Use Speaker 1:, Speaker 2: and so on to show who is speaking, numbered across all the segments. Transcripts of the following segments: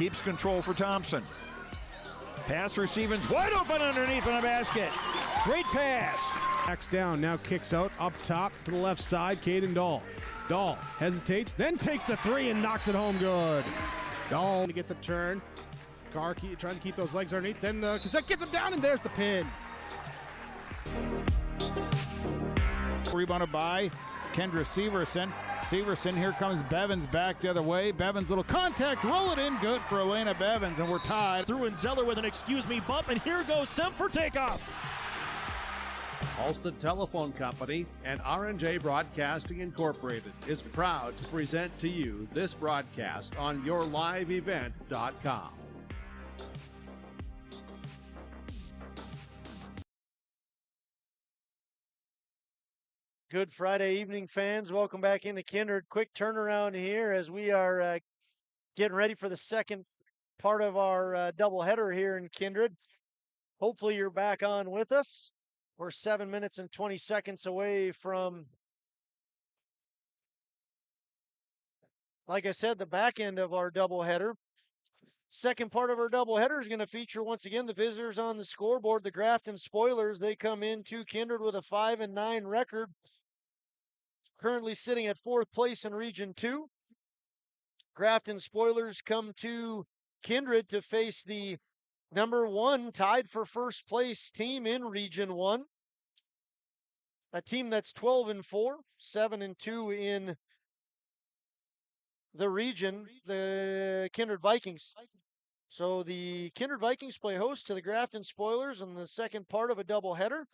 Speaker 1: Keeps control for Thompson. Pass receiving's wide open underneath in the basket. Great pass.
Speaker 2: Backs down, now kicks out, up top to the left side, Caden Dahl. Dahl hesitates, then takes the three and knocks it home good. Dahl to get the turn. Carr trying to keep those legs underneath, then Cassette gets him down, and there's the pin.
Speaker 3: Rebounded by Kendra Severson. Severson, here comes Bevins back the other way. Bevins, little contact, roll it in, good for Elena Bevins, and we're tied.
Speaker 4: Through and Zeller with an excuse me bump, and here goes Sem for takeoff.
Speaker 5: Halsted Telephone Company and R&J Broadcasting Incorporated is proud to present to you this broadcast on yourliveevent.com.
Speaker 6: Good Friday evening, fans. Welcome back into Kindred. Quick turnaround here as we are getting ready for the second part of our doubleheader here in Kindred. Hopefully you're back on with us. We're 7 minutes and 20 seconds away from, like I said, the back end of our doubleheader. Second part of our doubleheader is going to feature, once again, the visitors on the scoreboard, the Grafton Spoilers. They come into Kindred with a 5-9 record. Currently sitting at 4th place in Region 2. Grafton Spoilers come to Kindred to face the number 1 tied for first place team in Region 1. A team that's 12-4, 7-2 in the region, the Kindred Vikings. So the Kindred Vikings play host to the Grafton Spoilers in the second part of a doubleheader.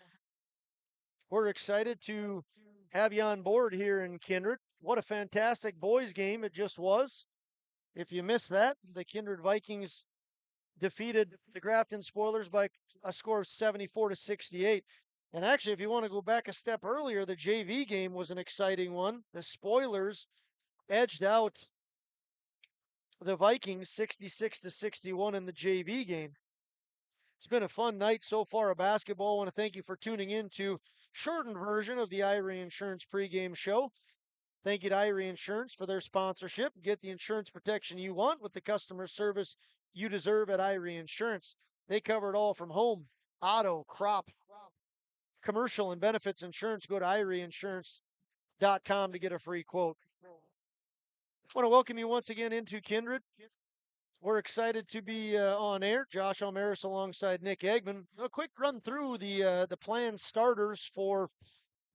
Speaker 6: We're excited to have you on board here in Kindred. What a fantastic boys game it just was. If you missed that, the Kindred Vikings defeated the Grafton Spoilers by a score of 74-68. And actually, if you want to go back a step earlier, the JV game was an exciting one. The Spoilers edged out the Vikings 66-61 in the JV game. It's been a fun night so far of basketball. I want to thank you for tuning in to shortened version of the Irie Insurance pregame show. Thank you to Irie Insurance for their sponsorship. Get the insurance protection you want with the customer service you deserve at Irie Insurance. They cover it all from home, auto, crop, commercial, and benefits insurance. Go to IrieInsurance.com to get a free quote. I want to welcome you once again into Kindred. We're excited to be on air. Josh Almaris alongside Nick Eggman. A quick run through the planned starters for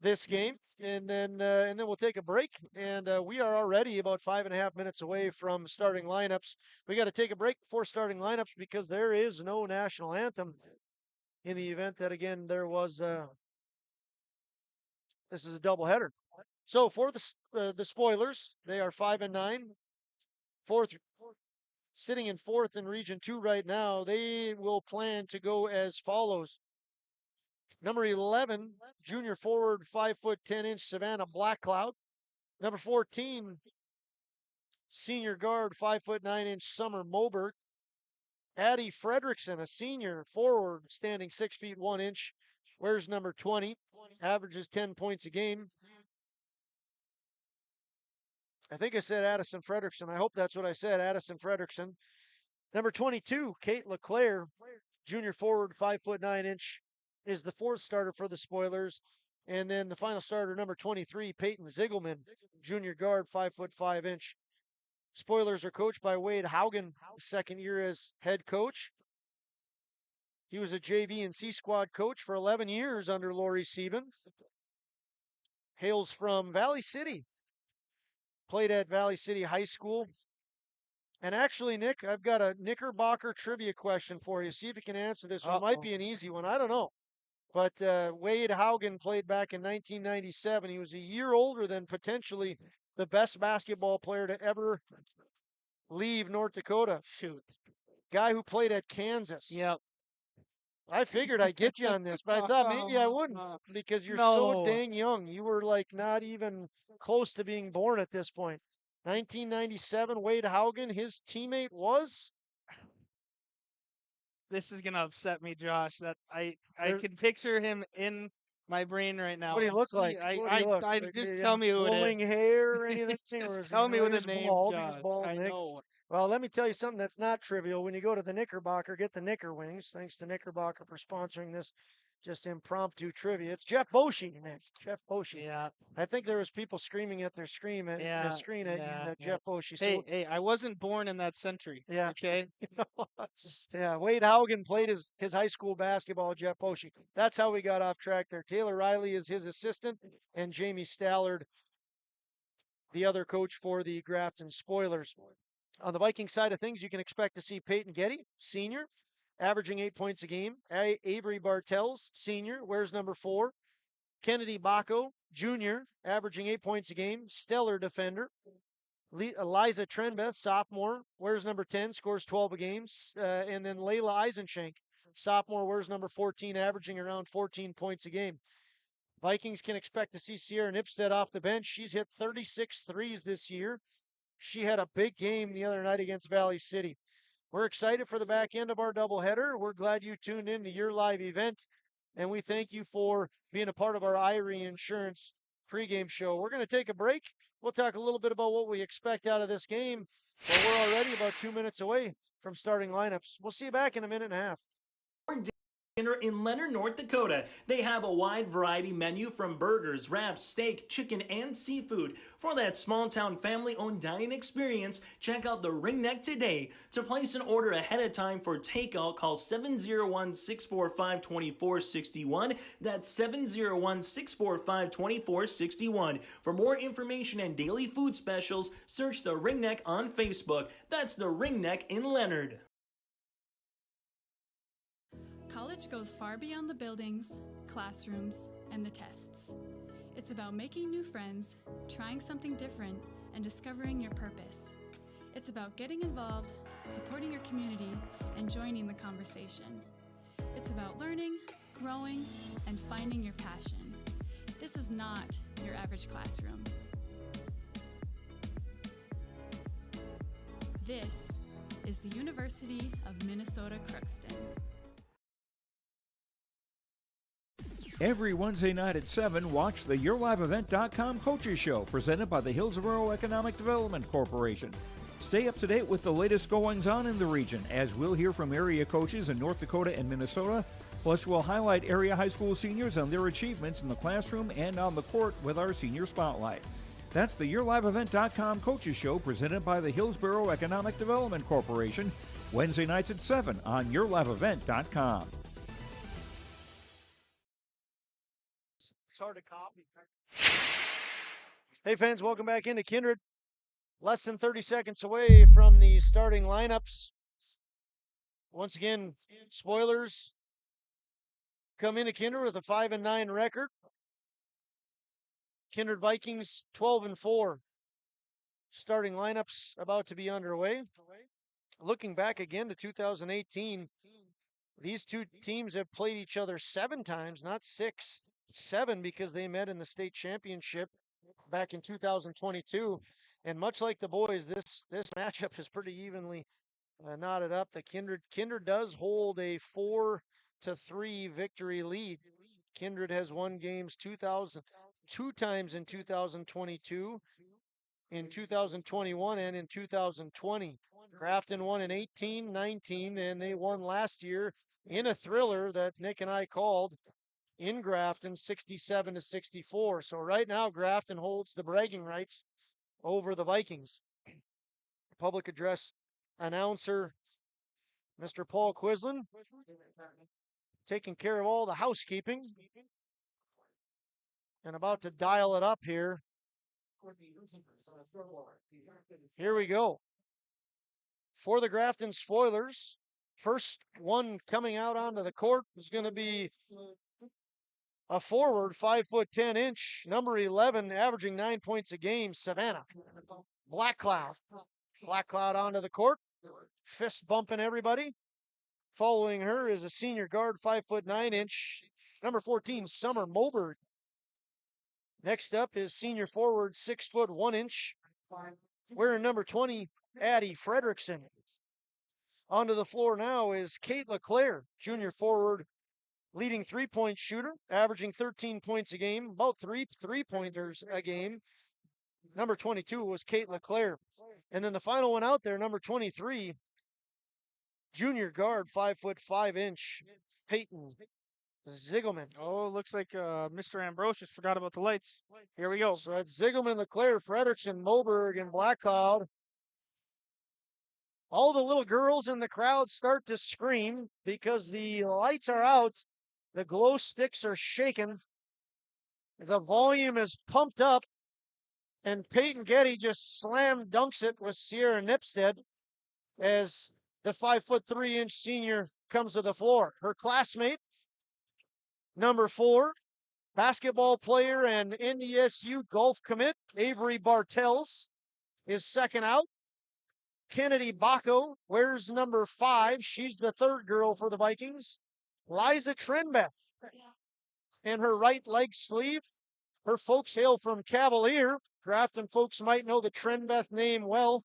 Speaker 6: this game, and then we'll take a break. And we are already about 5.5 minutes away from starting lineups. We got to take a break before starting lineups because there is no national anthem in the event that, again, there was. This is a doubleheader. So for the Spoilers, they are 5-9, sitting in 4th in Region 2 right now. They will plan to go as follows. Number 11, junior forward, 5'10" Savannah Blackcloud. Number 14, senior guard, 5'9" Summer Moberg. Addie Fredrickson, a senior forward, standing 6'1", wears number 20, averages 10 points a game. I think I said Addison Fredrickson. I hope that's what I said, Addison Fredrickson. Number 22, Kate LeClaire, junior forward, 5'9", is the 4th starter for the Spoilers. And then the final starter, number 23, Peyton Ziegelman, junior guard, 5'5". Spoilers are coached by Wade Haugen, second year as head coach. He was a JV and C squad coach for 11 years under Lori Sieben. Hails from Valley City. Played at Valley City High School. And actually, Nick, I've got a Knickerbocker trivia question for you. See if you can answer this one. It might be an easy one. I don't know. But Wade Haugen played back in 1997. He was a year older than potentially the best basketball player to ever leave North Dakota.
Speaker 7: Shoot.
Speaker 6: Guy who played at Kansas.
Speaker 7: Yep.
Speaker 6: I figured I'd get you on this, but I thought maybe I wouldn't because you're so dang young. You were like not even close to being born at this point. 1997, Wade Haugen, his teammate was?
Speaker 7: This is going to upset me, Josh, that I can picture him in my brain right now.
Speaker 6: What do you look like? What do you look?
Speaker 7: I
Speaker 6: Like,
Speaker 7: just
Speaker 6: do you
Speaker 7: tell
Speaker 6: have
Speaker 7: me who it
Speaker 6: flowing
Speaker 7: is.
Speaker 6: hair or anything? or
Speaker 7: Just
Speaker 6: is
Speaker 7: tell
Speaker 6: he,
Speaker 7: me
Speaker 6: no,
Speaker 7: with
Speaker 6: he
Speaker 7: a
Speaker 6: was
Speaker 7: name,
Speaker 6: bald. He was
Speaker 7: Josh.
Speaker 6: bald,
Speaker 7: I
Speaker 6: Nick.
Speaker 7: know.
Speaker 6: Well, let me tell you something that's not trivial. When you go to the Knickerbocker, get the Knicker Wings. Thanks to Knickerbocker for sponsoring this just impromptu trivia. It's Jeff Boschee, Nick. Jeff Boschee.
Speaker 7: Yeah.
Speaker 6: I think there was people screaming at their screen at
Speaker 7: Yeah,
Speaker 6: screen at you that Jeff Boschee.
Speaker 7: Hey, hey, I wasn't born in that century.
Speaker 6: Yeah.
Speaker 7: Okay.
Speaker 6: Yeah, Wade Haugen played his high school basketball, Jeff Boschee. That's how we got off track there. Taylor Riley is his assistant, and Jamie Stallard, the other coach for the Grafton Spoilers. On the Viking side of things, you can expect to see Peyton Getty, senior, averaging 8 points a game. Avery Bartels, senior, wears number 4. Kennedy Bacco, junior, averaging 8 points a game, stellar defender. Eliza Trenbeth, sophomore, wears number 10, scores 12 a game. And then Layla Eisenshank, sophomore, wears number 14, averaging around 14 points a game. Vikings can expect to see Sierra Nipstead off the bench. She's hit 36 threes this year. She had a big game the other night against Valley City. We're excited for the back end of our doubleheader. We're glad you tuned in to your live event, and we thank you for being a part of our Irie Insurance pregame show. We're going to take a break. We'll talk a little bit about what we expect out of this game, but we're already about 2 minutes away from starting lineups. We'll see you back in a minute and a half.
Speaker 4: Dinner in Leonard, North Dakota. They have a wide variety menu from burgers, wraps, steak, chicken, and seafood. For that small-town family-owned dining experience, check out the Ringneck today. To place an order ahead of time for takeout, call 701-645-2461. That's 701-645-2461. For more information and daily food specials, search the Ringneck on Facebook. That's the Ringneck in Leonard.
Speaker 8: College goes far beyond the buildings, classrooms, and the tests. It's about making new friends, trying something different, and discovering your purpose. It's about getting involved, supporting your community, and joining the conversation. It's about learning, growing, and finding your passion. This is not your average classroom. This is the University of Minnesota Crookston.
Speaker 1: Every Wednesday night at 7, watch the YourLiveEvent.com Coaches Show, presented by the Hillsborough Economic Development Corporation. Stay up to date with the latest goings-on in the region, as we'll hear from area coaches in North Dakota and Minnesota. Plus, we'll highlight area high school seniors and their achievements in the classroom and on the court with our Senior Spotlight. That's the YourLiveEvent.com Coaches Show, presented by the Hillsborough Economic Development Corporation, Wednesday nights at 7 on YourLiveEvent.com.
Speaker 6: It's hard to copy. Hey fans, welcome back into Kindred. Less than 30 seconds away from the starting lineups. Once again, spoilers come into Kindred with a 5-9 record. Kindred Vikings 12-4. Starting lineups about to be underway. Looking back again to 2018, these two teams have played each other 7 times, not 6. 7 because they met in the state championship back in 2022. And much like the boys, this matchup is pretty evenly knotted up. The Kindred does hold a 4-3 victory lead. Kindred has won games 2 times in 2022, in 2021, and in 2020. Grafton won in 18-19, and they won last year in a thriller that Nick and I called in Grafton, 67-64. So right now, Grafton holds the bragging rights over the Vikings. Public address announcer, Mr. Paul Quislin, taking care of all the housekeeping and about to dial it up here. Here we go. For the Grafton Spoilers, first one coming out onto the court is going to be a forward, 5'10", number 11, averaging 9 points a game, Savannah Black Cloud. Black Cloud onto the court, fist bumping everybody. Following her is a senior guard, 5'9", number 14, Summer Moberg. Next up is senior forward, 6'1", wearing number 20, Addie Fredrickson. Onto the floor now is Kate LeClaire, junior forward, leading three-point shooter, averaging 13 points a game, about three-pointers a game. Number 22 was Kate LeClaire. And then the final one out there, number 23, junior guard, 5'5" Peyton Ziegelman.
Speaker 7: Oh, looks like Mr. Ambrosius forgot about the lights. Here we go.
Speaker 6: So that's Ziegelman, LeClaire, Frederickson, Moberg, and Black Cloud. All the little girls in the crowd start to scream because the lights are out. The glow sticks are shaking. The volume is pumped up. And Peyton Getty just slam dunks it with Sierra Nipstead as the 5'3" senior comes to the floor. Her classmate, number 4, basketball player and NDSU golf commit, Avery Bartels, is second out. Kennedy Baco wears number 5. She's the third girl for the Vikings. Liza Trenbeth in her right leg sleeve. Her folks hail from Cavalier. Grafton folks might know the Trenbeth name well.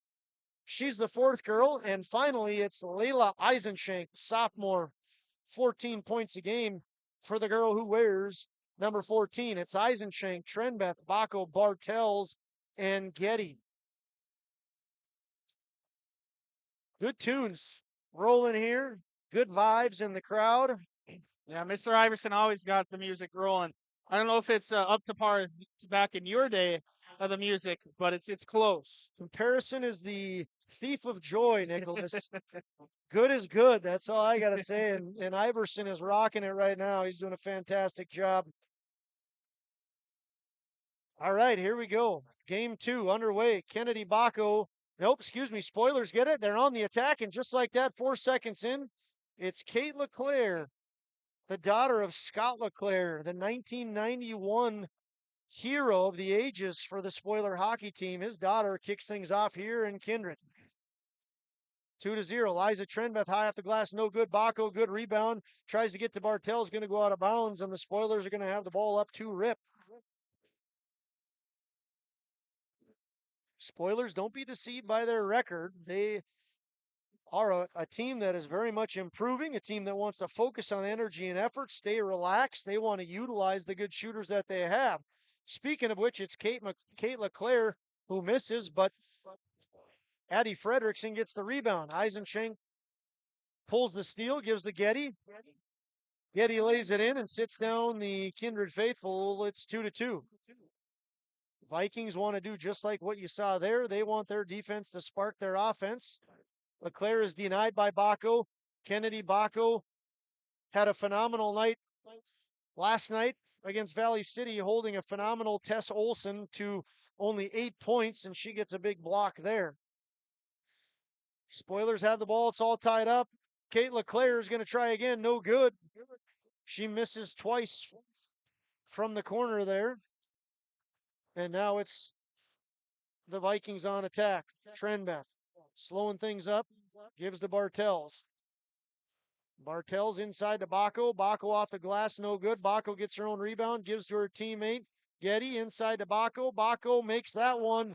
Speaker 6: She's the fourth girl. And finally, it's Layla Eisenshank, sophomore, 14 points a game for the girl who wears number 14. It's Eisenshank, Trenbeth, Baco, Bartels, and Getty. Good tunes rolling here. Good vibes in the crowd.
Speaker 7: Yeah, Mr. Iverson always got the music rolling. I don't know if it's up to par back in your day of the music, but it's close.
Speaker 6: Comparison is the thief of joy, Nicholas. Good is good. That's all I got to say. And Iverson is rocking it right now. He's doing a fantastic job. All right, here we go. Game 2 underway. Kennedy Baco. Nope, excuse me. Spoilers get it. They're on the attack. And just like that, 4 seconds in, it's Kate LeClaire, the daughter of Scott LeClaire, the 1991 hero of the ages for the Spoiler hockey team. His daughter kicks things off here in Kindred. 2-0. Liza Trenbeth high off the glass, no good. Baco, good rebound. Tries to get to Bartels, going to go out of bounds, and the Spoilers are going to have the ball up to Rip. Spoilers, don't be deceived by their record. They are a team that is very much improving, a team that wants to focus on energy and effort, stay relaxed. They want to utilize the good shooters that they have. Speaking of which, it's Kate LeClaire who misses, but Addie Frederickson gets the rebound. Eisenshank pulls the steal, gives to Getty. Getty lays it in and sits down the Kindred faithful. It's 2-2. Vikings want to do just like what you saw there. They want their defense to spark their offense. LeClaire is denied by Baco. Kennedy Baco had a phenomenal night last night against Valley City, holding a phenomenal Tess Olson to only 8 points, and she gets a big block there. Spoilers have the ball. It's all tied up. Kate LeClaire is going to try again. No good. She misses twice from the corner there. And now it's the Vikings on attack. Trenbeth slowing things up. Gives to Bartels. Bartels inside to Baco. Baco off the glass. No good. Baco gets her own rebound. Gives to her teammate. Getty inside to Baco. Baco makes that one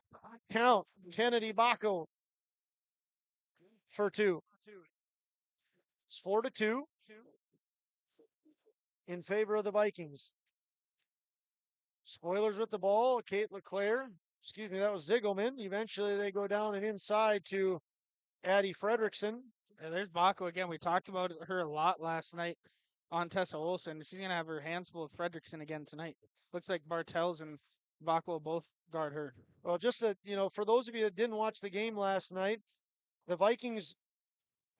Speaker 6: count. Kennedy Baco for 2. It's 4-2 in favor of the Vikings. Spoilers with the ball. Kate LeClaire. Excuse me, that was Ziegelman. Eventually they go down and inside to Addie Frederickson.
Speaker 7: Yeah, there's Baco again. We talked about her a lot last night on Tessa Olson. She's going to have her hands full with Fredrickson again tonight. Looks like Bartels and Baco both guard her.
Speaker 6: Well, just to, for those of you that didn't watch the game last night, the Vikings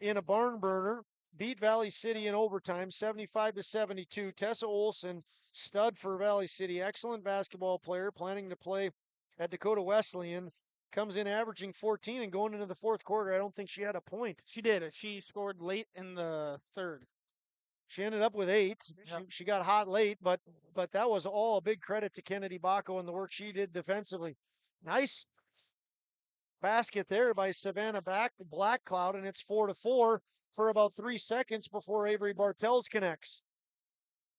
Speaker 6: in a barn burner beat Valley City in overtime, 75-72. Tessa Olson, stud for Valley City, excellent basketball player, planning to play at Dakota Wesleyan, comes in averaging 14, and going into the fourth quarter, I don't think she had a point.
Speaker 7: She did. She scored late in the third.
Speaker 6: She ended up with 8. Yep. She got hot late, but that was all a big credit to Kennedy Baco and the work she did defensively. Nice basket there by Savannah Blackcloud, and it's 4-4 for about 3 seconds before Avery Bartels connects.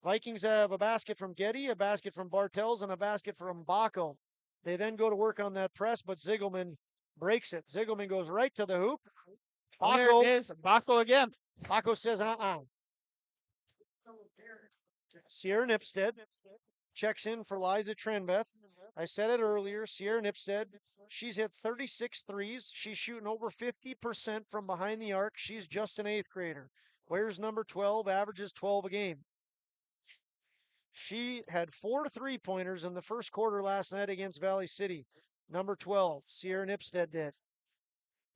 Speaker 6: Vikings have a basket from Getty, a basket from Bartels, and a basket from Baco. They then go to work on that press, but Ziegelman breaks it. Ziegelman goes right to the hoop.
Speaker 7: There it is. Baco again.
Speaker 6: Baco says, Sierra Nipstead checks in for Liza Trenbeth. I said it earlier, Sierra Nipstead, she's hit 36 threes. She's shooting over 50% from behind the arc. She's just an 8th grader. Wears number 12, averages 12 a game. She had 4 3-pointers in the first quarter last night against Valley City. Number 12, Sierra Nipstead did.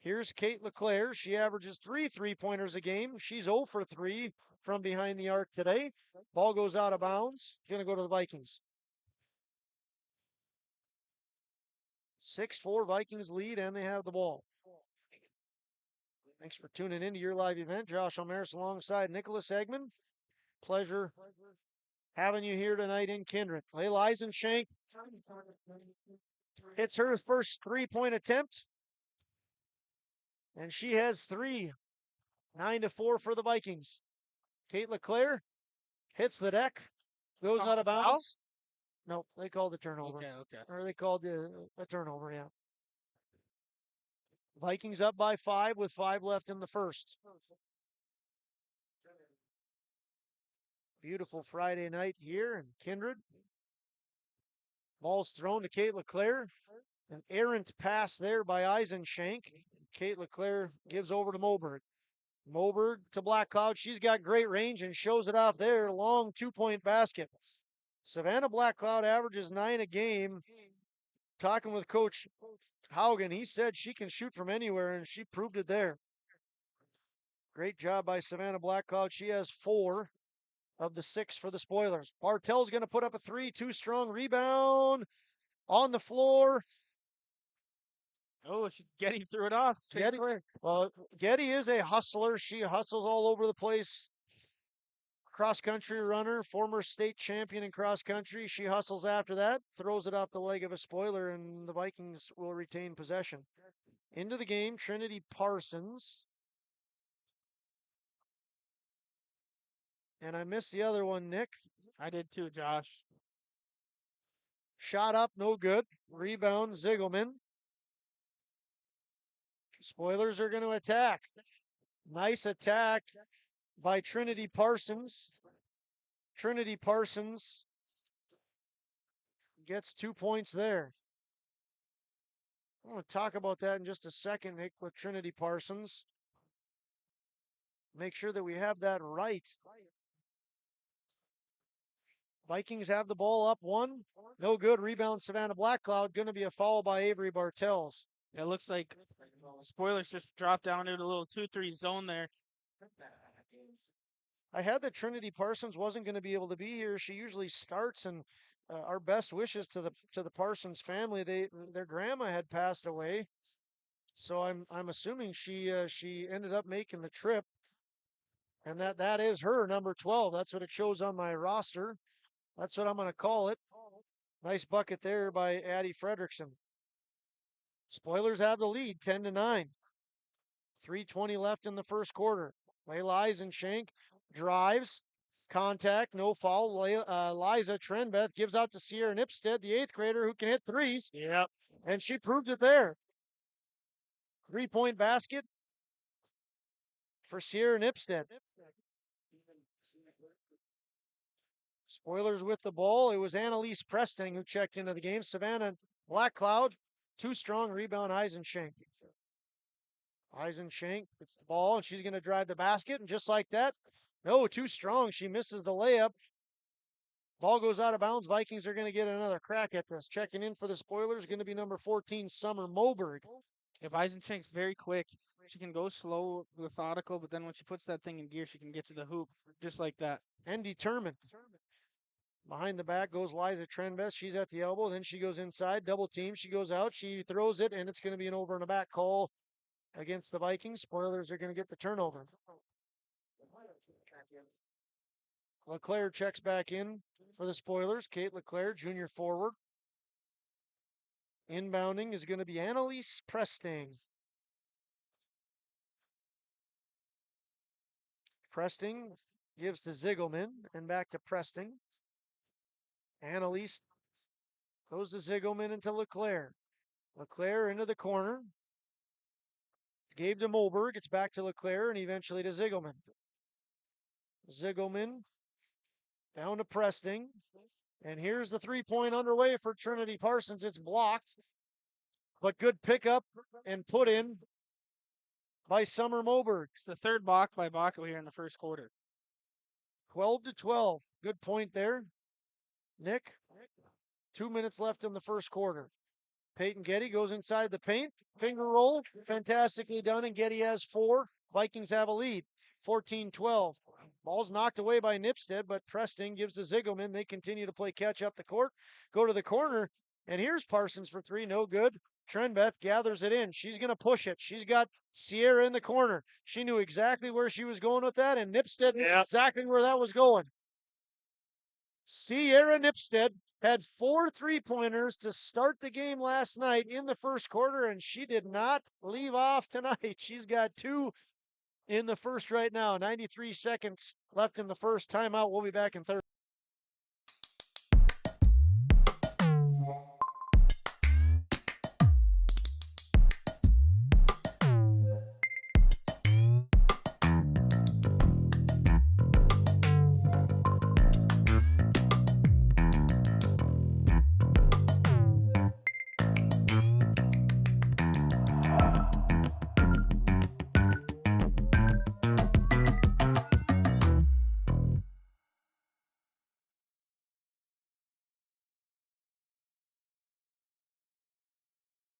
Speaker 6: Here's Kate LeClaire. She averages 3 3-pointers a game. She's 0 for 3 from behind the arc today. Ball goes out of bounds. Going to go to the Vikings. 6-4 Vikings lead, and they have the ball. Thanks for tuning in to your live event. Josh Omeris alongside Nicholas Eggman. Pleasure having you here tonight in Kindred. Leisenshank hits her first 3-point attempt, and she has 3. 9-4 for the Vikings. Kate LeClaire hits the deck, goes out of bounds. No, they called the turnover.
Speaker 7: Okay.
Speaker 6: Or they called the turnover, yeah. Vikings up by 5 with 5 left in the first. Beautiful Friday night here in Kindred. Ball's thrown to Kate LeClaire. An errant pass there by Eisenshank. Kate LeClaire gives over to Moberg. Moberg to Black Cloud. She's got great range and shows it off there. Long 2-point basket. Savannah Black Cloud averages 9 a game. Talking with Coach Haugen, he said she can shoot from anywhere, and she proved it there. Great job by Savannah Black Cloud. She has 4 of the 6 for the Spoilers. Bartel's going to put up a 3. Too strong. Rebound on the floor.
Speaker 7: Oh, Getty threw it off.
Speaker 6: Getty, well, Getty is a hustler. She hustles all over the place. Cross-country runner, former state champion in cross-country. She hustles after that, throws it off the leg of a Spoiler, and the Vikings will retain possession. Into the game, Trinity Parsons. And I missed the other one, Nick.
Speaker 7: I did too, Josh.
Speaker 6: Shot up, no good. Rebound, Ziegelman. Spoilers are going to attack. Nice attack by Trinity Parsons. Trinity Parsons gets 2 points there. I want to talk about that in just a second, Nick, with Trinity Parsons. Make sure that we have that right. Vikings have the ball up 1. No good. Rebound, Savannah Black Cloud. Going to be a foul by Avery Bartels.
Speaker 7: It looks like Spoilers just dropped down into a little 2-3 zone there.
Speaker 6: I had that Trinity Parsons wasn't going to be able to be here. She usually starts, and our best wishes to the Parsons family. Their grandma had passed away, so I'm assuming she ended up making the trip, and that is her number 12. That's what it shows on my roster. That's what I'm going to call it. Nice bucket there by Addie Fredrickson. Spoilers have the lead, 10-9. 3:20 left in the first quarter. Layla Eisenshank drives, contact, no foul. Liza Trenbeth gives out to Sierra Nipstead, the 8th grader who can hit threes.
Speaker 7: Yep.
Speaker 6: And she proved it there. 3-point basket for Sierra Nipstead. Spoilers with the ball. It was Annalise Presting who checked into the game. Savannah Black Cloud, too strong. Rebound, Eisenshank. Eisenshank gets the ball, and she's going to drive the basket, and just like that, no, too strong. She misses the layup. Ball goes out of bounds. Vikings are going to get another crack at this. Checking in for the Spoilers going to be number 14, Summer Moberg.
Speaker 7: If Eisenshank's very quick, she can go slow, methodical, but then when she puts that thing in gear, she can get to the hoop just like that.
Speaker 6: And determined. Behind the back goes Liza Trenbeth. She's at the elbow. Then she goes inside. Double team. She goes out. She throws it, and it's going to be an over and a back call against the Vikings. Spoilers are going to get the turnover. LeClaire checks back in for the Spoilers. Kate LeClaire, junior forward. Inbounding is going to be Annalise Presting. Presting gives to Ziegelman and back to Presting. Annalise goes to Ziegelman and to LeClaire. LeClaire into the corner. Gave to Moberg. It's back to LeClaire and eventually to Ziegelman. Ziegelman Down to Presting. And here's the 3-point underway for Trinity Parsons. It's blocked, but good pickup and put in by Summer Moberg.
Speaker 7: It's the third block by Baco here in the first quarter.
Speaker 6: 12-12. Good point there. Nick, 2 minutes left in the first quarter. Peyton Getty goes inside the paint. Finger roll. Fantastically done, and Getty has 4. Vikings have a lead. 14-12. Ball's knocked away by Nipstead, but Preston gives to Zigelman. They continue to play catch up the court. Go to the corner, and here's Parsons for 3. No good. Trenbeth gathers it in. She's going to push it. She's got Sierra in the corner. She knew exactly where she was going with that, and Nipstead knew exactly where that was going. Sierra Nipstead had 4 3-pointers to start the game last night in the first quarter, and she did not leave off tonight. She's got 2 in the first right now. 93 seconds left in the first. Timeout. We'll be back in third.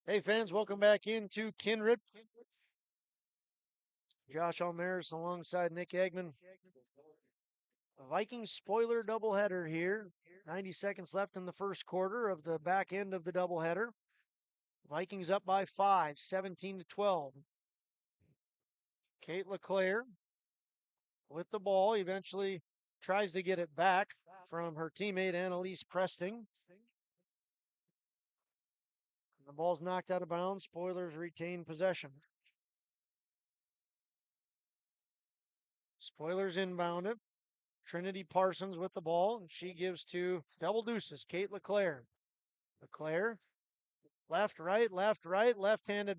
Speaker 6: Hey fans, welcome back into Kindred. Josh Almaris alongside Nick Eggman. Vikings spoiler doubleheader here. 90 seconds left in the first quarter of the back end of the doubleheader. Vikings up by 5, 17-12. Kate LeClaire with the ball, eventually tries to get it back from her teammate Annalise Presting. The ball's knocked out of bounds. Spoilers retain possession. Spoilers inbounded. Trinity Parsons with the ball, and she gives to double deuces. Kate LeClaire. LeClaire, left, right, left-handed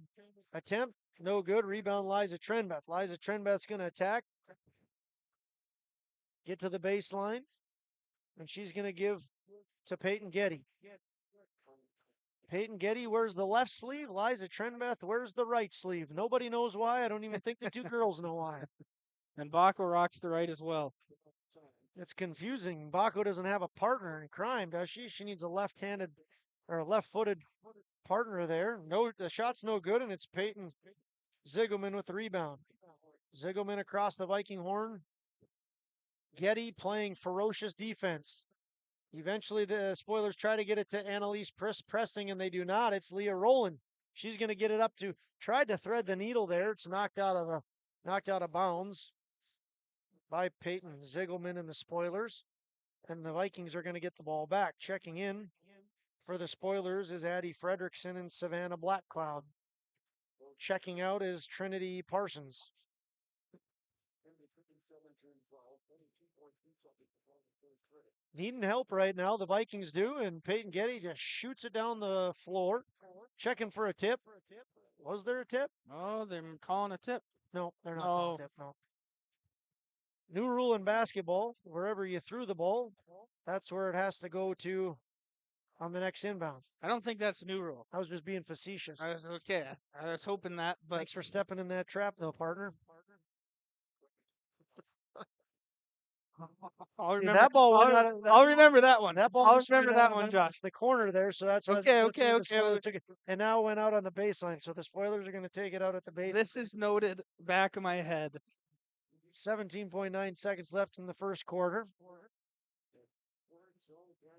Speaker 6: attempt. No good. Rebound, Liza Trenbeth. Liza Trenbeth's going to attack. Get to the baseline. And she's going to give to Peyton Getty. Peyton Getty wears the left sleeve. Liza Trenbeth wears the right sleeve. Nobody knows why. I don't even think the two girls know why.
Speaker 7: And Baco rocks the right as well.
Speaker 6: It's confusing. Baco doesn't have a partner in crime, does she? She needs a left-handed or a left-footed partner there. No, the shot's no good, and it's Peyton Zigelman with the rebound. Zigelman across the Viking horn. Getty playing ferocious defense. Eventually, the Spoilers try to get it to Annalise Presting, and they do not. It's Leah Rowland. She's going to get it up to, tried to thread the needle there. It's knocked out of bounds by Peyton Zigelman and the Spoilers. And the Vikings are going to get the ball back. Checking in for the Spoilers is Addie Fredrickson and Savannah Blackcloud. Checking out is Trinity Parsons. Needing help right now, the Vikings do, and Peyton Getty just shoots it down the floor. Checking for a tip. Was there a tip?
Speaker 7: Oh, they're calling a tip.
Speaker 6: No, they're not calling a tip, no. New rule in basketball, wherever you threw the ball, that's where it has to go to on the next inbound.
Speaker 7: I don't think that's a new rule.
Speaker 6: I was just being facetious.
Speaker 7: I was hoping that, but
Speaker 6: Thanks for stepping in that trap, though, partner.
Speaker 7: I'll remember
Speaker 6: that ball.
Speaker 7: I'll remember that one.
Speaker 6: That ball.
Speaker 7: I'll remember that one, Josh.
Speaker 6: The corner there, so that's why.
Speaker 7: Okay.
Speaker 6: And now it went out on the baseline, so the Spoilers are going to take it out at the base.
Speaker 7: This is noted back of my head.
Speaker 6: 17.9 seconds left in the first quarter,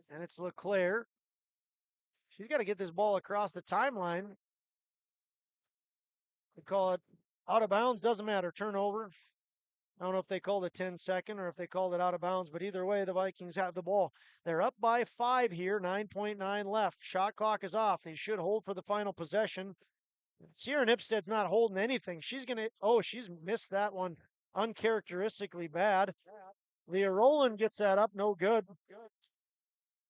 Speaker 6: and it's LeClaire. She's got to get this ball across the timeline. They call it out of bounds. Doesn't matter. Turnover. I don't know if they called it 10-second or if they called it out of bounds, but either way, the Vikings have the ball. They're up by 5 here, 9.9 left. Shot clock is off. They should hold for the final possession. Sierra Nipstead's not holding anything. She's missed that one uncharacteristically bad. Leah Rowland gets that up, no good.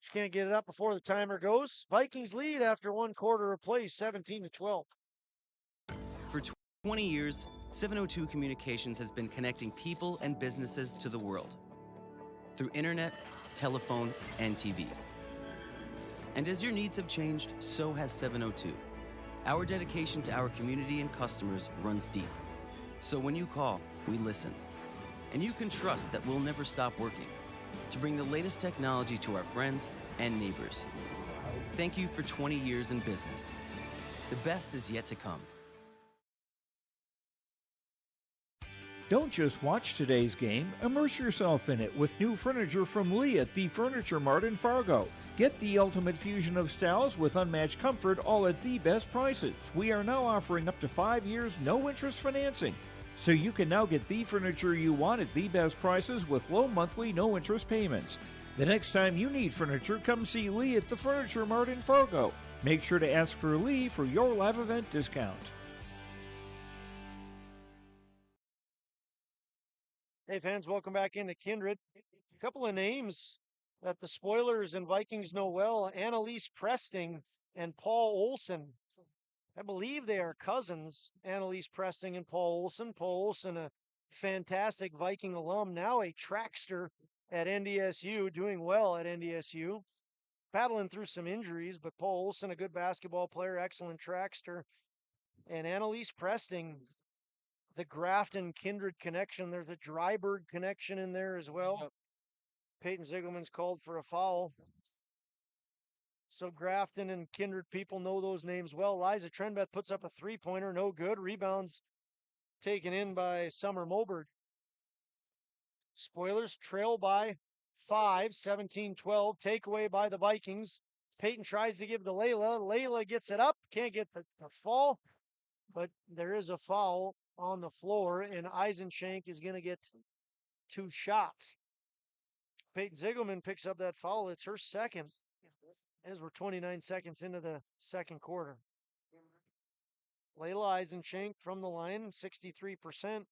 Speaker 6: She can't get it up before the timer goes. Vikings lead after one quarter of play, 17-12.
Speaker 9: For 20 years, 702 Communications has been connecting people and businesses to the world. through internet, telephone, and TV. And as your needs have changed, so has 702. Our dedication to our community and customers runs deep. So when you call, we listen. And you can trust that we'll never stop working to bring the latest technology to our friends and neighbors. Thank you for 20 years in business. The best is yet to come.
Speaker 1: Don't just watch today's game, immerse yourself in it with new furniture from Lee at the Furniture Mart in Fargo. Get the ultimate fusion of styles with unmatched comfort, all at the best prices. We are now offering up to 5 years no-interest financing. So you can now get the furniture you want at the best prices with low monthly no-interest payments. The next time you need furniture, come see Lee at the Furniture Mart in Fargo. Make sure to ask for Lee for your live event discount.
Speaker 6: Hey fans, welcome back into Kindred. A couple of names that the Spoilers and Vikings know well: Annalise Presting and Paul Olson. I believe they are cousins, Annalise Presting and Paul Olson. Paul Olson, a fantastic Viking alum, now a trackster at NDSU, doing well at NDSU. Battling through some injuries, but Paul Olson, a good basketball player, excellent trackster. And Annalise Presting, the Grafton Kindred connection. There's a Drybird connection in there as well. Yep. Peyton Ziegelman's called for a foul. So Grafton and Kindred people know those names well. Liza Trenbeth puts up a three-pointer, no good. Rebounds taken in by Summer Moberg. Spoilers trail by 5, 17-12. Takeaway by the Vikings. Peyton tries to give to Layla. Layla gets it up. Can't get the fall, but there is a foul on the floor, and Eisenshank is going to get 2 shots. Peyton Ziegelman picks up that foul. It's her second, as we're 29 seconds into the second quarter. Layla Eisenshank from the line, 63%.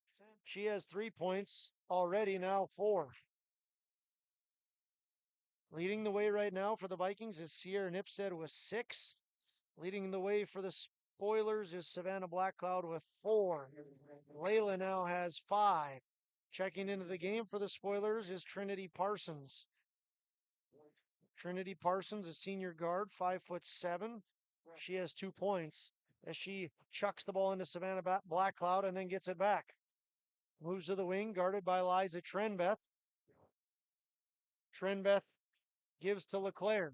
Speaker 6: She has 3 points already, now 4. Leading the way right now for the Vikings is Sierra Nipstead with 6. Leading the way for the Spoilers is Savannah Blackcloud with 4. Layla now has 5. Checking into the game for the Spoilers is Trinity Parsons. Trinity Parsons, a senior guard, 5'7". She has 2 points as she chucks the ball into Savannah Blackcloud and then gets it back. Moves to the wing, guarded by Liza Trenbeth. Trenbeth gives to LeClaire.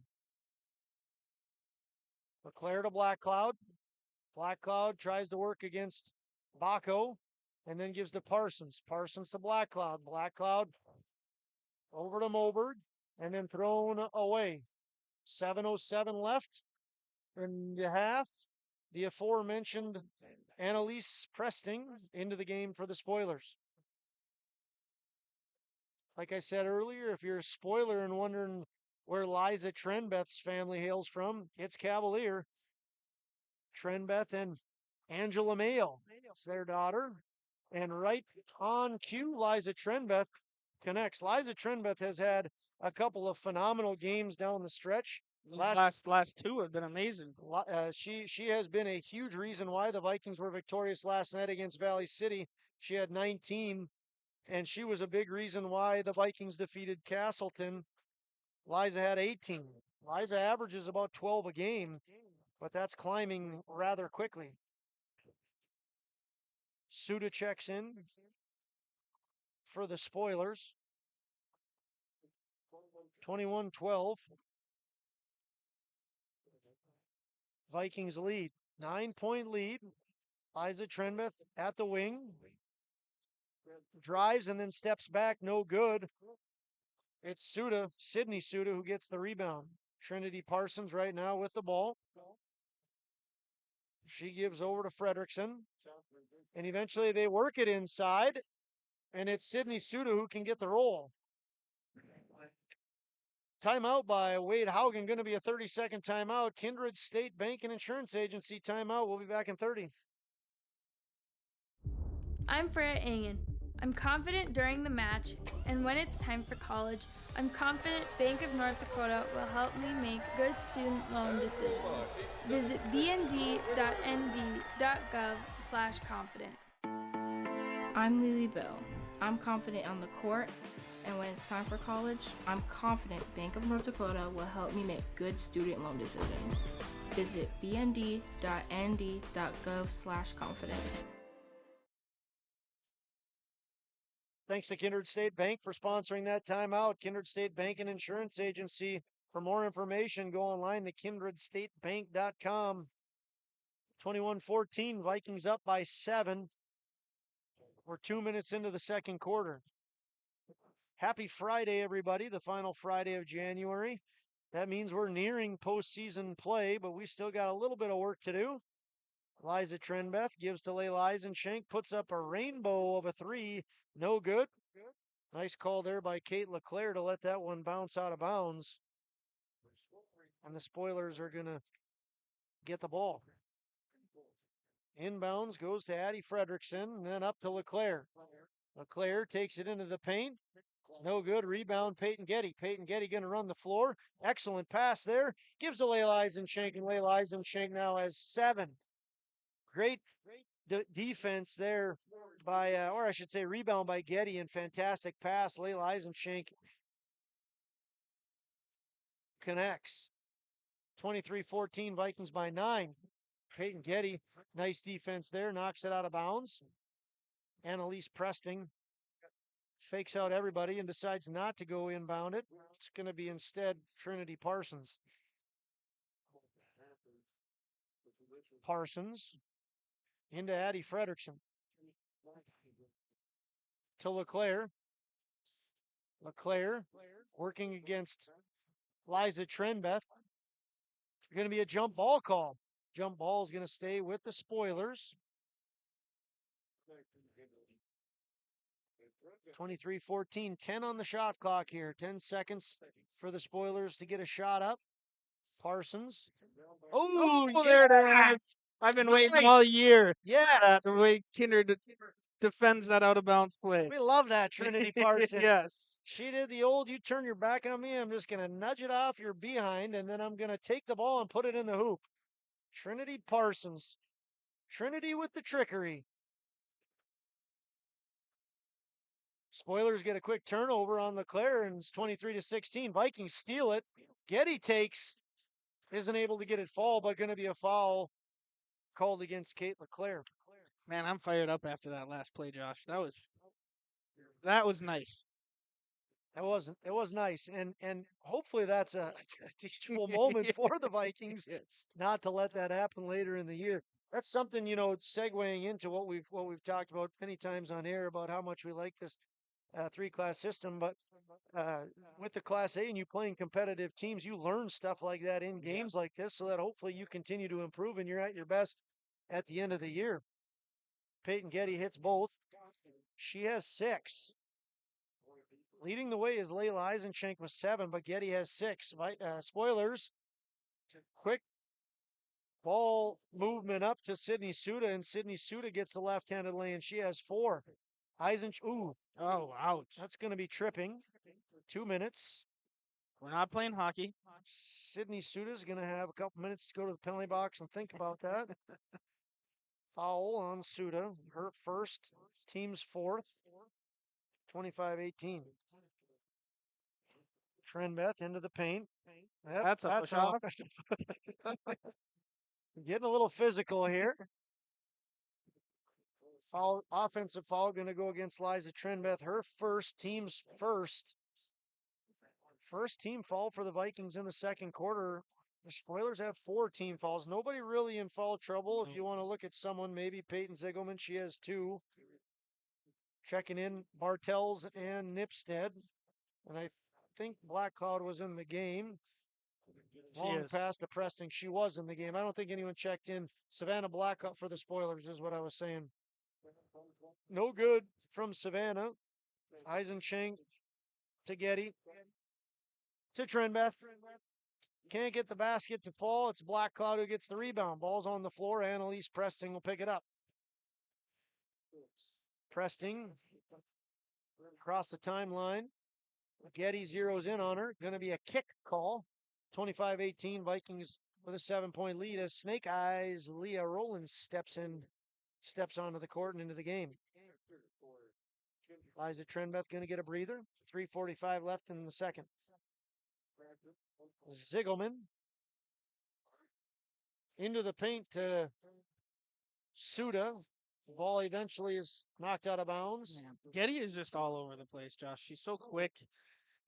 Speaker 6: LeClaire to Blackcloud. Blackcloud tries to work against Baco and then gives to Parsons. Parsons to Blackcloud. Blackcloud over to Moberg and then thrown away. 7:07 left in the half. The aforementioned Annalise Presting into the game for the Spoilers. Like I said earlier, if you're a Spoiler and wondering where Liza Trenbeth's family hails from, it's Cavalier. Trenbeth and Angela Mayo, it's their daughter. And right on cue, Liza Trenbeth connects. Liza Trenbeth has had a couple of phenomenal games down the stretch.
Speaker 7: Last 2 have been amazing.
Speaker 6: She has been a huge reason why the Vikings were victorious last night against Valley City. She had 19, and she was a big reason why the Vikings defeated Castleton. Liza had 18. Liza averages about 12 a game, but that's climbing rather quickly. Suda checks in for the Spoilers. 21-12. Vikings lead. 9-point lead. Liza Trenbeth at the wing. Drives and then steps back. No good. It's Suda, Sydney Suda, who gets the rebound. Trinity Parsons right now with the ball. She gives over to Fredrickson. And eventually they work it inside. And it's Sydney Suda who can get the roll. Timeout by Wade Haugen, going to be a 30-second timeout. Kindred State Bank and Insurance Agency timeout. We'll be back in 30.
Speaker 10: I'm Freya Engen. I'm confident during the match, and when it's time for college, I'm confident Bank of North Dakota will help me make good student loan decisions. Visit bnd.nd.gov/confident.
Speaker 11: I'm Lily Bill. I'm confident on the court, and when it's time for college, I'm confident Bank of North Dakota will help me make good student loan decisions. Visit bnd.nd.gov/confident.
Speaker 6: Thanks to Kindred State Bank for sponsoring that timeout. Kindred State Bank and Insurance Agency. For more information, go online to kindredstatebank.com. 21-14, Vikings up by 7. We're 2 minutes into the second quarter. Happy Friday, everybody, the final Friday of January. That means we're nearing postseason play, but we still got a little bit of work to do. Liza Trenbeth gives to Layla Eisenschenk, puts up a rainbow of a 3. No good. Nice call there by Kate LeClaire to let that one bounce out of bounds. And the Spoilers are going to get the ball. Inbounds goes to Addie Fredrickson, and then up to LeClaire. LeClaire takes it into the paint. No good. Rebound, Peyton Getty. Peyton Getty going to run the floor. Excellent pass there. Gives to Layla Eisenschenk, and Layla Eisenschenk now has 7. Great defense there by, or I should say rebound by Getty, and fantastic pass. Layla Eisenschenk connects. 23-14, Vikings by 9. Peyton Getty, nice defense there, knocks it out of bounds. Annalise Presting fakes out everybody and decides not to go inbound it. It's going to be instead Trinity Parsons. Parsons into Addie Fredrickson. To LeClaire. LeClaire working against Liza Trenbeth. Going to be a jump ball call. Jump ball is going to stay with the Spoilers. 23-14, 10 on the shot clock here. 10 seconds for the Spoilers to get a shot up. Parsons.
Speaker 7: Oh, there it is. I've been waiting all year.
Speaker 6: Yes.
Speaker 7: The way Kindred defends that out of bounds play.
Speaker 6: We love that, Trinity Parsons.
Speaker 7: Yes.
Speaker 6: She did the old, you turn your back on me, I'm just going to nudge it off your behind, and then I'm going to take the ball and put it in the hoop. Trinity Parsons. Trinity with the trickery. Spoilers get a quick turnover on LeClaire, and it's 23-16. Vikings steal it. Getty takes. Isn't able to get it fall, but going to be a foul called against Kate LeClaire.
Speaker 7: Man, I'm fired up after that last play, Josh. That was nice.
Speaker 6: It was nice, and hopefully that's a teachable moment for the Vikings, not to let that happen later in the year. That's something, segueing into what we've talked about many times on air about how much we like this 3-class system. But with the Class A and you playing competitive teams, you learn stuff like that in games like this, so that hopefully you continue to improve and you're at your best at the end of the year. Peyton Getty hits both. She has 6. Leading the way is Layla Eisenschenk with 7, but Getty has 6. Spoilers. Quick ball movement up to Sydney Suda, and Sydney Suda gets the left-handed lane. She has 4. Ooh.
Speaker 7: Oh, ouch.
Speaker 6: That's going to be tripping. 2 minutes.
Speaker 7: We're not playing hockey.
Speaker 6: Sydney Suda is going to have a couple minutes to go to the penalty box and think about that. Foul on Suda. Her first, team's 4th. 25-18. Trenbeth into the paint. Yep,
Speaker 7: That's a push-off.
Speaker 6: Getting a little physical here. Foul, offensive foul going to go against Liza Trenbeth. Her first, team's first. First team foul for the Vikings in the second quarter. The Spoilers have 4 team fouls. Nobody really in foul trouble. If you want to look at someone, maybe Peyton Ziegelman. She has 2. Checking in Bartels and Nipstead. And I think Black Cloud was in the game. Long pass to Preston. She was in the game. I don't think anyone checked in. Savannah Blackout for the Spoilers is what I was saying. No good from Savannah. Eisenschenk to Getty. To Trenbeth. Can't get the basket to fall. It's Black Cloud who gets the rebound. Ball's on the floor. Annalise Presting will pick it up. Presting across the timeline. Getty zeroes in on her. Going to be a kick call. 25-18. Vikings with a 7-point lead as Snake Eyes Leah Rowland steps onto the court and into the game. Liza Trenbeth going to get a breather. 3:45 left in the second. Ziegelman into the paint to Suda. The ball eventually is knocked out of bounds.
Speaker 7: Man, Getty is just all over the place, Josh. She's so quick,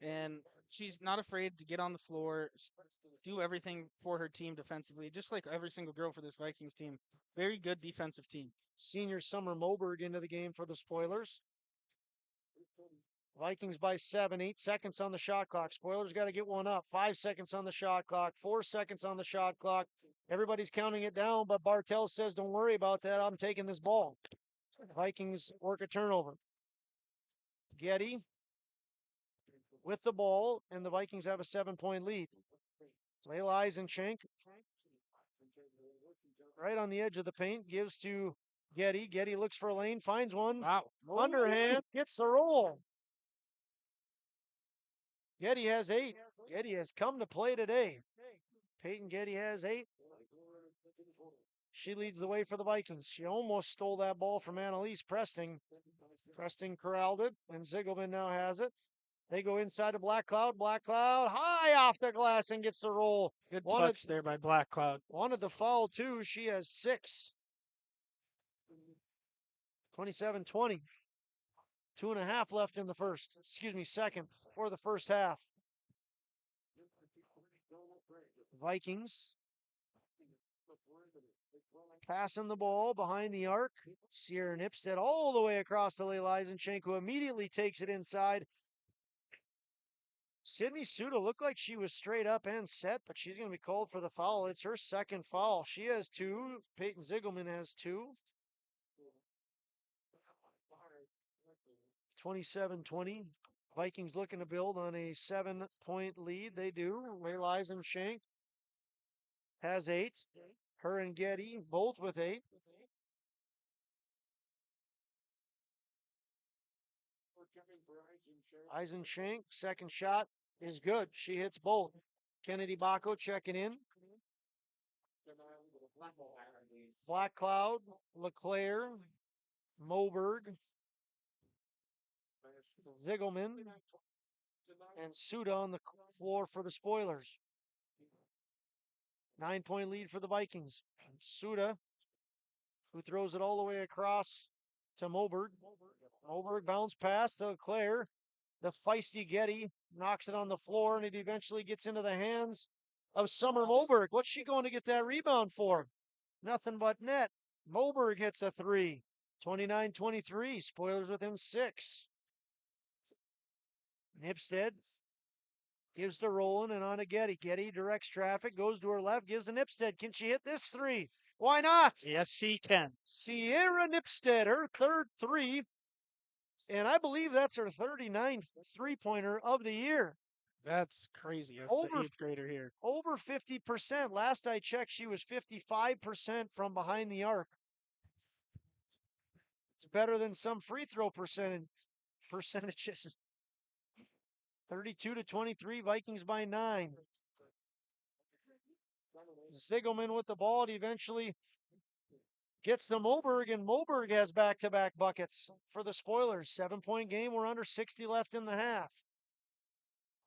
Speaker 7: and she's not afraid to get on the floor, do everything for her team defensively, just like every single girl for this Vikings team. Very good defensive team.
Speaker 6: Senior Summer Moberg into the game for the Spoilers. Vikings by 7, 8 seconds on the shot clock. Spoilers got to get one up. 5 seconds on the shot clock, 4 seconds on the shot clock. Everybody's counting it down, but Bartell says, don't worry about that. I'm taking this ball. Vikings work a turnover. Getty with the ball, and the Vikings have a 7-point lead. Layla Eisenchenk right on the edge of the paint, gives to Getty. Getty looks for a lane, finds one.
Speaker 7: Wow.
Speaker 6: Underhand, gets the roll. Getty has 8. Getty has come to play today. Peyton Getty has 8. She leads the way for the Vikings. She almost stole that ball from Annalise Preston. Preston corralled it, and Ziegelman now has it. They go inside to Black Cloud. Black Cloud high off the glass and gets the roll.
Speaker 7: Good touch there by Black Cloud.
Speaker 6: Wanted the foul too. She has 6. 27-20. 2.5 left in the second for the first half. Vikings passing the ball behind the arc. Sierra Nipstead all the way across to Layla Eisenchenk, who immediately takes it inside. Sydney Suda looked like she was straight up and set, but she's going to be called for the foul. It's her second foul. She has 2. Peyton Ziegelman has 2. 27-20. Vikings looking to build on a 7-point lead. They do. Layla Eisenchenk has 8. Her and Getty both with 8. Eisenchenk, second shot is good. She hits both. Kennedy Bacco checking in. Black Cloud, LeClaire, Moberg, Ziegelman, and Suda on the floor for the Spoilers. 9-point lead for the Vikings. Suda, who throws it all the way across to Moberg. Moberg bounce pass to LeClaire. The feisty Getty knocks it on the floor, and it eventually gets into the hands of Summer Moberg. What's she going to get that rebound for? Nothing but net. Moberg hits a 3. 29-23. Spoilers within 6. Nipstead gives to Rowland and on to Getty. Getty directs traffic, goes to her left, gives to Nipstead. Can she hit this 3? Why not?
Speaker 7: Yes, she can.
Speaker 6: Sierra Nipstead, her third 3. And I believe that's her 39th three-pointer of the year.
Speaker 7: That's crazy. That's the 8th grader here.
Speaker 6: Over 50%. Last I checked, she was 55% from behind the arc. It's better than some free throw percentages. 32-23, Vikings by 9. Ziegelman with the ball. It eventually gets to Moberg, and Moberg has back-to-back buckets for the Spoilers. 7-point game. We're under 60 left in the half.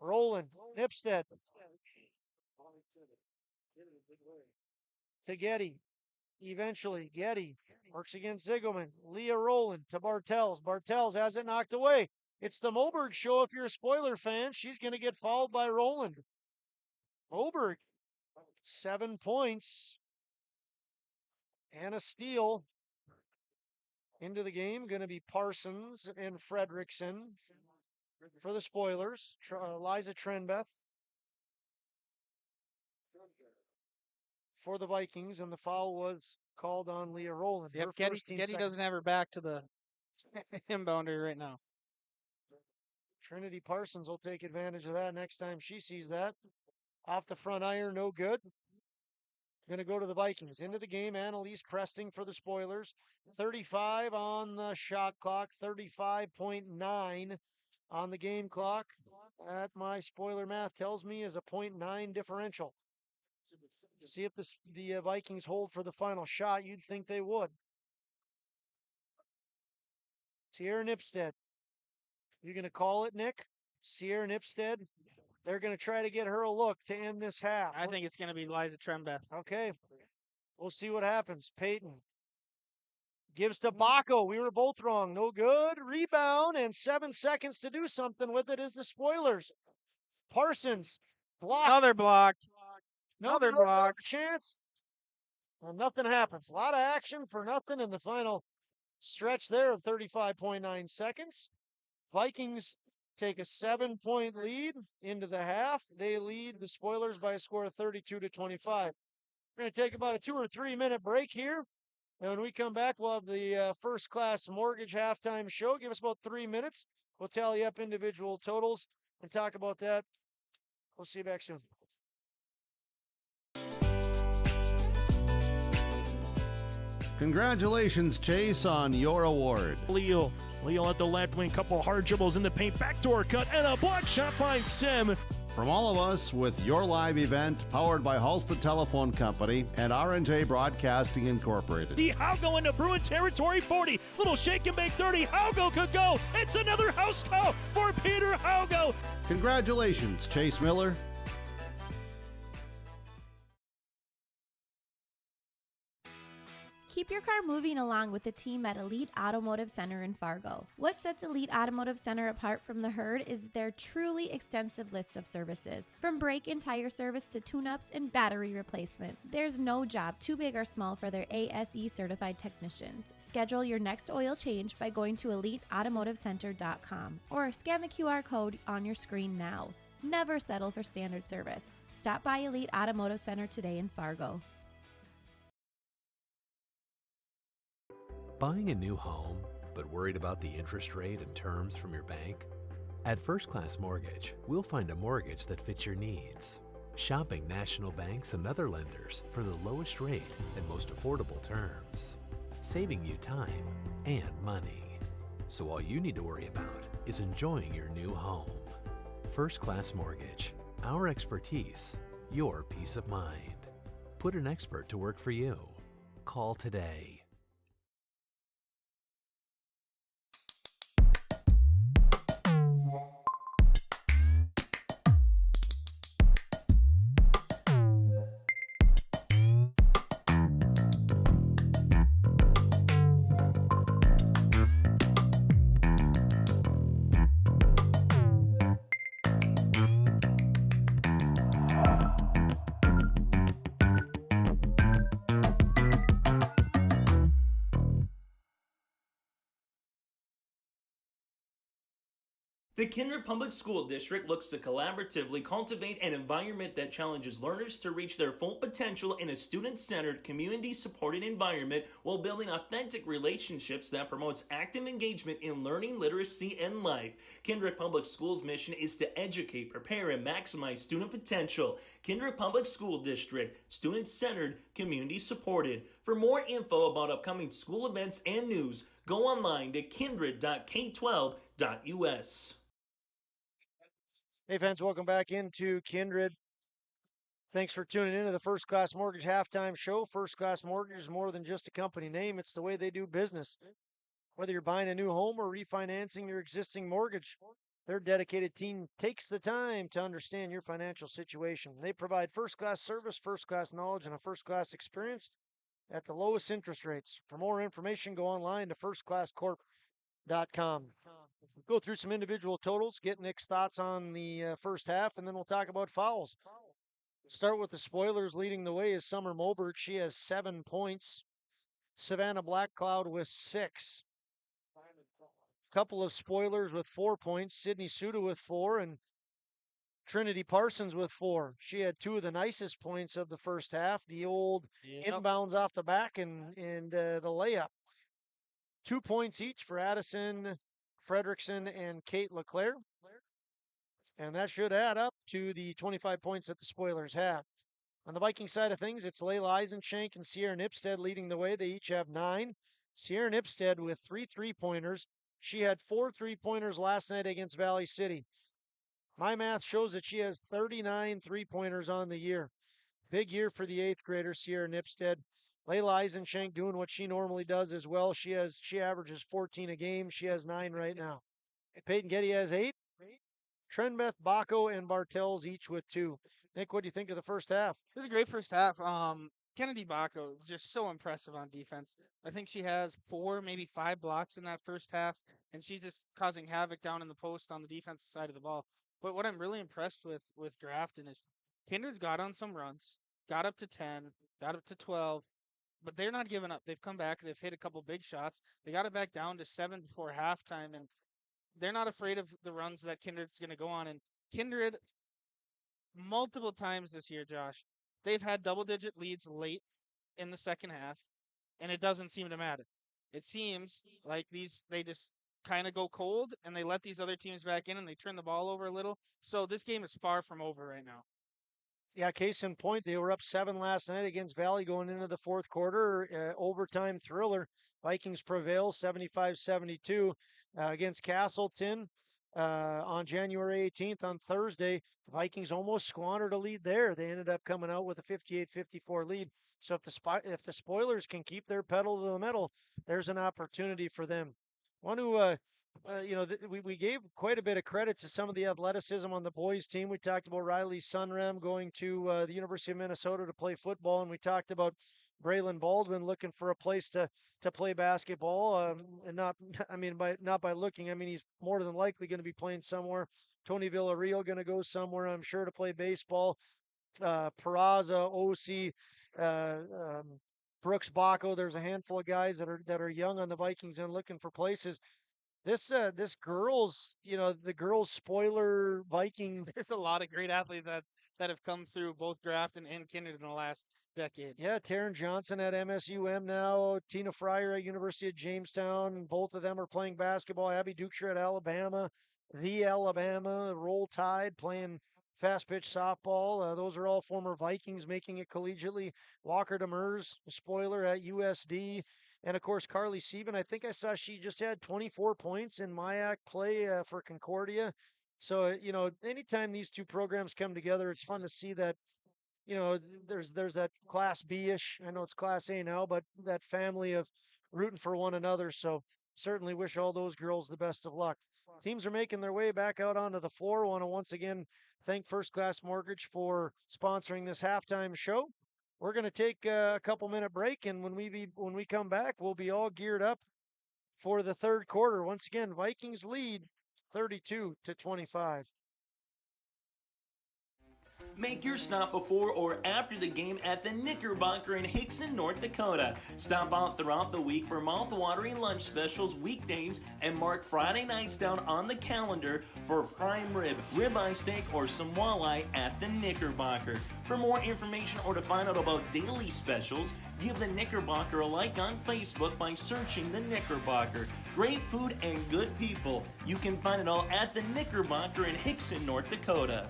Speaker 6: Rowland, Nipstead to Getty. Eventually, Getty works against Ziegelman. Leah Rowland to Bartels. Bartels has it knocked away. It's the Moberg show if you're a Spoiler fan. She's going to get fouled by Rowland. Moberg, 7 points and a steal. Into the game, going to be Parsons and Fredrickson for the Spoilers. Liza Trenbeth for the Vikings, and the foul was called on Leah Rowland.
Speaker 7: Yep, Getty doesn't have her back to the inbounder right now.
Speaker 6: Trinity Parsons will take advantage of that next time she sees that. Off the front iron, no good. Going to go to the Vikings. Into the game, Annalise Presting for the Spoilers. 35 on the shot clock, 35.9 on the game clock. That my Spoiler math tells me is a 0.9 differential. See if the Vikings hold for the final shot. You'd think they would. Sierra Nipstead You going to call it, Nick? Sierra Nipstead? They're going to try to get her a look to end this half.
Speaker 7: I think it's going to be Liza Trembeth.
Speaker 6: Okay. We'll see what happens. Peyton gives to Baco. We were both wrong. No good. Rebound and 7 seconds to do something with it is the spoilers. Parsons blocked.
Speaker 7: Another block. Another block.
Speaker 6: Chance. Well, nothing happens. A lot of action for nothing in the final stretch there of 35.9 seconds. Vikings take a 7-point lead into the half. They lead the spoilers by a score of 32-25. We're going to take about a 2 or 3 minute break here. And when we come back, we'll have the First Class Mortgage halftime show. Give us about 3 minutes. We'll tally up individual totals and talk about that. We'll see you back soon.
Speaker 5: Congratulations, Chase, on your award.
Speaker 12: Leo at the left wing, couple hard dribbles in the paint, backdoor cut, and a block shot by Sim.
Speaker 5: From all of us with your live event powered by Halstead Telephone Company and R&J Broadcasting Incorporated.
Speaker 12: D. Haugo into Bruin territory 40. Little shake and bake 30. Haugo could go. It's another house call for Peter Haugo.
Speaker 5: Congratulations, Chase Miller.
Speaker 11: Keep your car moving along with the team at Elite Automotive Center in Fargo. What sets Elite Automotive Center apart from the herd is their truly extensive list of services. From brake and tire service to tune-ups and battery replacement, there's no job too big or small for their ASE certified technicians. Schedule your next oil change by going to EliteAutomotiveCenter.com or scan the QR code on your screen now. Never settle for standard service. Stop by Elite Automotive Center today in Fargo.
Speaker 13: Buying a new home, but worried about the interest rate and terms from your bank? At First Class Mortgage, we'll find a mortgage that fits your needs. Shopping national banks and other lenders for the lowest rate and most affordable terms. Saving you time and money. So all you need to worry about is enjoying your new home. First Class Mortgage. Our expertise, your peace of mind. Put an expert to work for you. Call today.
Speaker 4: The Kindred Public School District looks to collaboratively cultivate an environment that challenges learners to reach their full potential in a student-centered, community-supported environment while building authentic relationships that promotes active engagement in learning, literacy, and life. Kindred Public Schools' mission is to educate, prepare, and maximize student potential. Kindred Public School District, student-centered, community-supported. For more info about upcoming school events and news, go online to kindred.k12.us.
Speaker 6: Hey fans, welcome back into Kindred. Thanks for tuning in to the First Class Mortgage halftime show. First Class Mortgage is more than just a company name, it's the way they do business. Whether you're buying a new home or refinancing your existing mortgage, their dedicated team takes the time to understand your financial situation. They provide first-class service, first-class knowledge, and a first-class experience at the lowest interest rates. For more information, go online to firstclasscorp.com. Go through some individual totals, get Nick's thoughts on the first half, and then we'll talk about fouls. Start with the spoilers. Leading the way is Summer Mulbert. She has 7 points. Savannah Blackcloud with 6. Couple of spoilers with 4 points. Sydney Suda with 4, and Trinity Parsons with 4. She had 2 of the nicest points of the first half. The old inbounds off the back and the layup. 2 points each for Addison Fredrickson and Kate LeClaire. And that should add up to the 25 points that the spoilers have. On the Viking side of things, it's Layla Eisenshank and Sierra Nipstead leading the way. They each have 9. Sierra Nipstead with 3 3-pointers. She had 4 3-pointers last night against Valley City. My math shows that she has 39 3-pointers on the year. Big year for the 8th grader, Sierra Nipstead. Layla Eisenshank doing what she normally does as well. She averages 14 a game. She has 9 right now. Peyton Getty has 8. Trenbeth, Baco, and Bartels each with 2. Nick, what do you think of the first half?
Speaker 7: This is a great first half. Kennedy Baco, just so impressive on defense. I think she has 4, maybe 5 blocks in that first half, and she's just causing havoc down in the post on the defensive side of the ball. But what I'm really impressed with Grafton is Kindred's got on some runs, got up to 10, got up to 12, but they're not giving up. They've come back. They've hit a couple big shots. They got it back down to 7 before halftime, and they're not afraid of the runs that Kindred's going to go on. And Kindred, multiple times this year, Josh, they've had double-digit leads late in the second half, and it doesn't seem to matter. It seems like they just kind of go cold, and they let these other teams back in, and they turn the ball over a little. So this game is far from over right now.
Speaker 6: Yeah, case in point, they were up 7 last night against Valley going into the fourth quarter. Overtime thriller. Vikings prevail 75-72 against Castleton on January 18th on Thursday. The Vikings almost squandered a lead there. They ended up coming out with a 58-54 lead. So if the Spoilers can keep their pedal to the metal, there's an opportunity for them. One who we gave quite a bit of credit to some of the athleticism on the boys team. We talked about Riley Sunram going to the University of Minnesota to play football, and we talked about Braylon Baldwin looking for a place to play basketball, and not by looking. I mean, he's more than likely going to be playing somewhere. Tony Villarreal going to go somewhere, I'm sure, to play baseball. Peraza, OC, Brooks Baco. There's a handful of guys that are young on the Vikings and looking for places. This girls, the girls spoiler Viking.
Speaker 7: There's a lot of great athletes that have come through both Grafton and Kindred in the last decade.
Speaker 6: Yeah, Taryn Johnson at MSUM now, Tina Fryer at University of Jamestown. Both of them are playing basketball. Abby Dukeshire at Alabama, Roll Tide playing fast pitch softball. Those are all former Vikings making it collegiately. Walker Demers, spoiler at USD. And, of course, Carly Sieben, I think I saw she just had 24 points in MIAC play for Concordia. So, anytime these two programs come together, it's fun to see that, there's that Class B-ish. I know it's Class A now, but that family of rooting for one another. So certainly wish all those girls the best of luck. Teams are making their way back out onto the floor. Want to once again thank First Class Mortgage for sponsoring this halftime show. We're going to take a couple-minute break, and when we come back, we'll be all geared up for the third quarter. Once again, Vikings lead 32-25.
Speaker 4: Make your stop before or after the game at the Knickerbocker in Hickson, North Dakota. Stop out throughout the week for mouth-watering lunch specials weekdays and mark Friday nights down on the calendar for prime rib, ribeye steak, or some walleye at the Knickerbocker. For more information or to find out about daily specials, give the Knickerbocker a like on Facebook by searching the Knickerbocker. Great food and good people. You can find it all at the Knickerbocker in Hickson, North Dakota.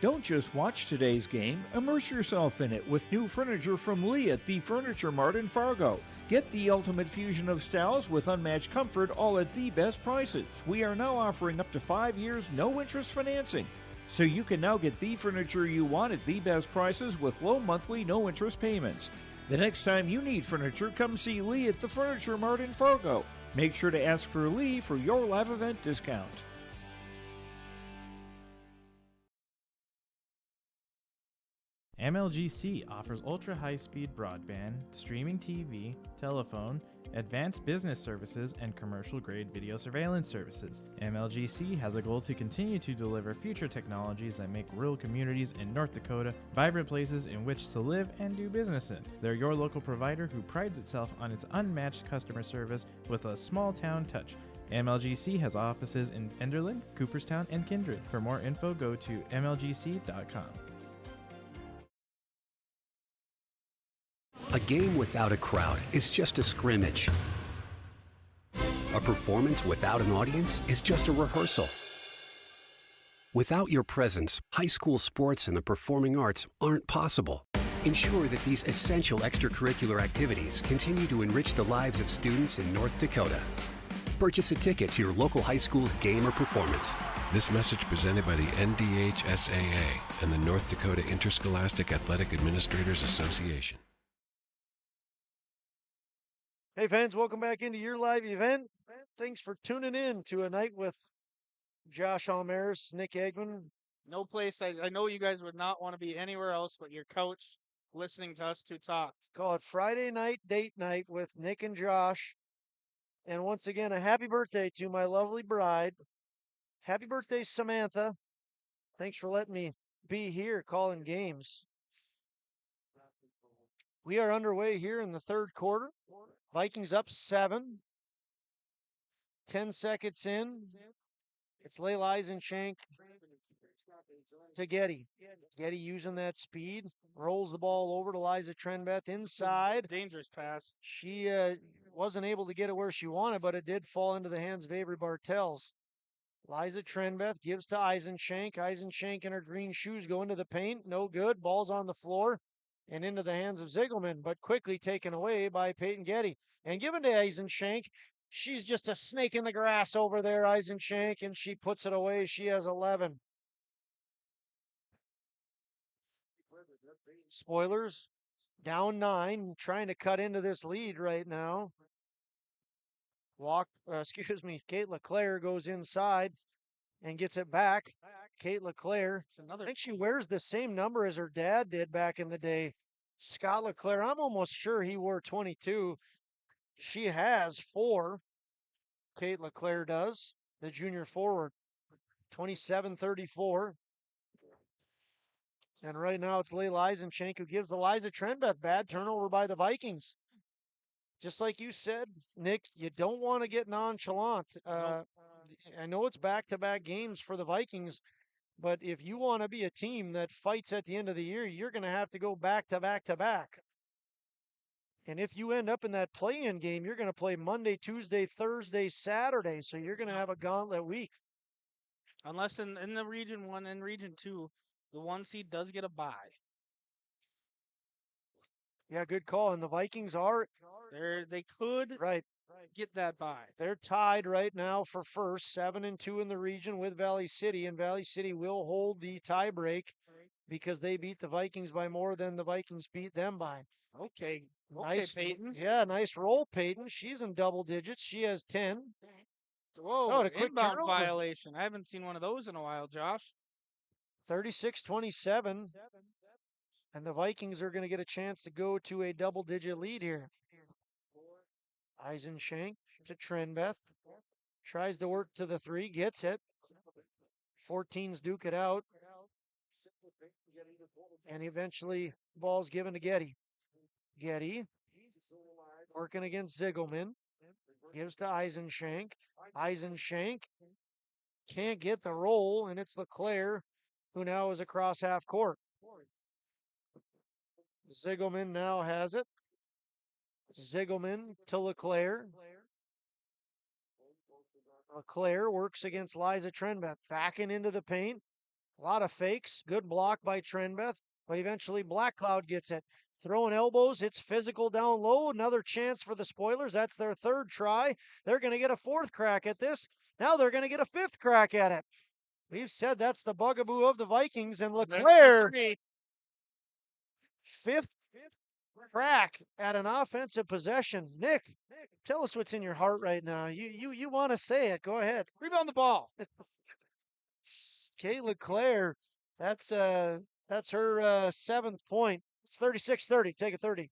Speaker 1: Don't just watch today's game, immerse yourself in it with new furniture from Lee at the Furniture Mart in Fargo. Get the ultimate fusion of styles with unmatched comfort, all at the best prices. We are now offering up to 5 years no-interest financing. So you can now get the furniture you want at the best prices with low monthly no-interest payments. The next time you need furniture, come see Lee at the Furniture Mart in Fargo. Make sure to ask for Lee for your live event discount.
Speaker 14: MLGC offers ultra-high-speed broadband, streaming TV, telephone, advanced business services, and commercial-grade video surveillance services. MLGC has a goal to continue to deliver future technologies that make rural communities in North Dakota vibrant places in which to live and do business in. They're your local provider who prides itself on its unmatched customer service with a small-town touch. MLGC has offices in Enderlin, Cooperstown, and Kindred. For more info, go to mlgc.com.
Speaker 15: A game without a crowd is just a scrimmage. A performance without an audience is just a rehearsal. Without your presence, high school sports and the performing arts aren't possible. Ensure that these essential extracurricular activities continue to enrich the lives of students in North Dakota. Purchase a ticket to your local high school's game or performance.
Speaker 16: This message presented by the NDHSAA and the North Dakota Interscholastic Athletic Administrators Association.
Speaker 6: Hey fans, welcome back into your live event. Thanks for tuning in to a night with Josh Almaris, Nick Eggman.
Speaker 7: No place. I know you guys would not want to be anywhere else but your couch listening to us two talk.
Speaker 6: Call it Friday night date night with Nick and Josh. And once again, a happy birthday to my lovely bride. Happy birthday, Samantha. Thanks for letting me be here calling games. We are underway here in the third quarter. Vikings up 7. 10 seconds in. It's Layla Eisenchenk to Getty. Getty using that speed. Rolls the ball over to Liza Trenbeth inside.
Speaker 7: Dangerous pass.
Speaker 6: She wasn't able to get it where she wanted, but it did fall into the hands of Avery Bartels. Liza Trenbeth gives to Eisenchenk. Eisenchenk in her green shoes go into the paint. No good. Ball's on the floor and into the hands of Ziegelman, but quickly taken away by Peyton Getty. And given to Eisenchenk. She's just a snake in the grass over there, Eisenchenk, and she puts it away. She has 11. Spoilers down 9, trying to cut into this lead right now. Kate LeClaire goes inside and gets it back. Kate LeClaire, I think she wears the same number as her dad did back in the day. Scott LeClaire, I'm almost sure he wore 22. She has 4. Kate LeClaire does, the junior forward. 27-34. And right now it's Layla Eisenchenk who gives Eliza Trenbeth bad turnover by the Vikings. Just like you said, Nick, you don't want to get nonchalant. I know it's back-to-back games for the Vikings, but if you want to be a team that fights at the end of the year, you're going to have to go back-to-back-to-back. And if you end up in that play-in game, you're going to play Monday, Tuesday, Thursday, Saturday. So you're going to have a gauntlet week.
Speaker 7: Unless in the Region 1 and Region 2, the 1 seed does get a bye.
Speaker 6: Yeah, good call. And the Vikings are...
Speaker 7: They could get that bye.
Speaker 6: They're tied right now for first, 7-2 in the region with Valley City. And Valley City will hold the tie break because they beat the Vikings by more than the Vikings beat them by.
Speaker 7: Okay.
Speaker 6: Nice,
Speaker 7: Peyton.
Speaker 6: Yeah, nice roll, Peyton. She's in double digits. She has 10.
Speaker 7: Whoa,
Speaker 6: a quick
Speaker 7: inbound
Speaker 6: turnover.
Speaker 7: violation. I haven't seen one of those in a while, Josh.
Speaker 6: 36-27. And the Vikings are going to get a chance to go to a double-digit lead here. Eisenchenk to Trenbeth. Tries to work to the 3, gets it. 14s duke it out. And eventually, ball's given to Getty. Getty working against Ziegelman. Gives to Eisenchenk. Eisenchenk can't get the roll, and it's LeClaire who now is across half court. Ziegelman now has it. Ziegelman to LeClaire. LeClaire works against Liza Trenbeth. Backing into the paint. A lot of fakes. Good block by Trenbeth. But eventually Black Cloud gets it. Throwing elbows. It's physical down low. Another chance for the Spoilers. That's their 3rd try. They're going to get a 4th crack at this. Now they're going to get a 5th crack at it. We've said that's the bugaboo of the Vikings. And LeClaire, 5th crack at an offensive possession. Nick, tell us what's in your heart right now. You want to say it. Go ahead.
Speaker 7: Rebound the ball.
Speaker 6: Kate LeClaire, that's her 7th point. It's 36-30. Take a 30.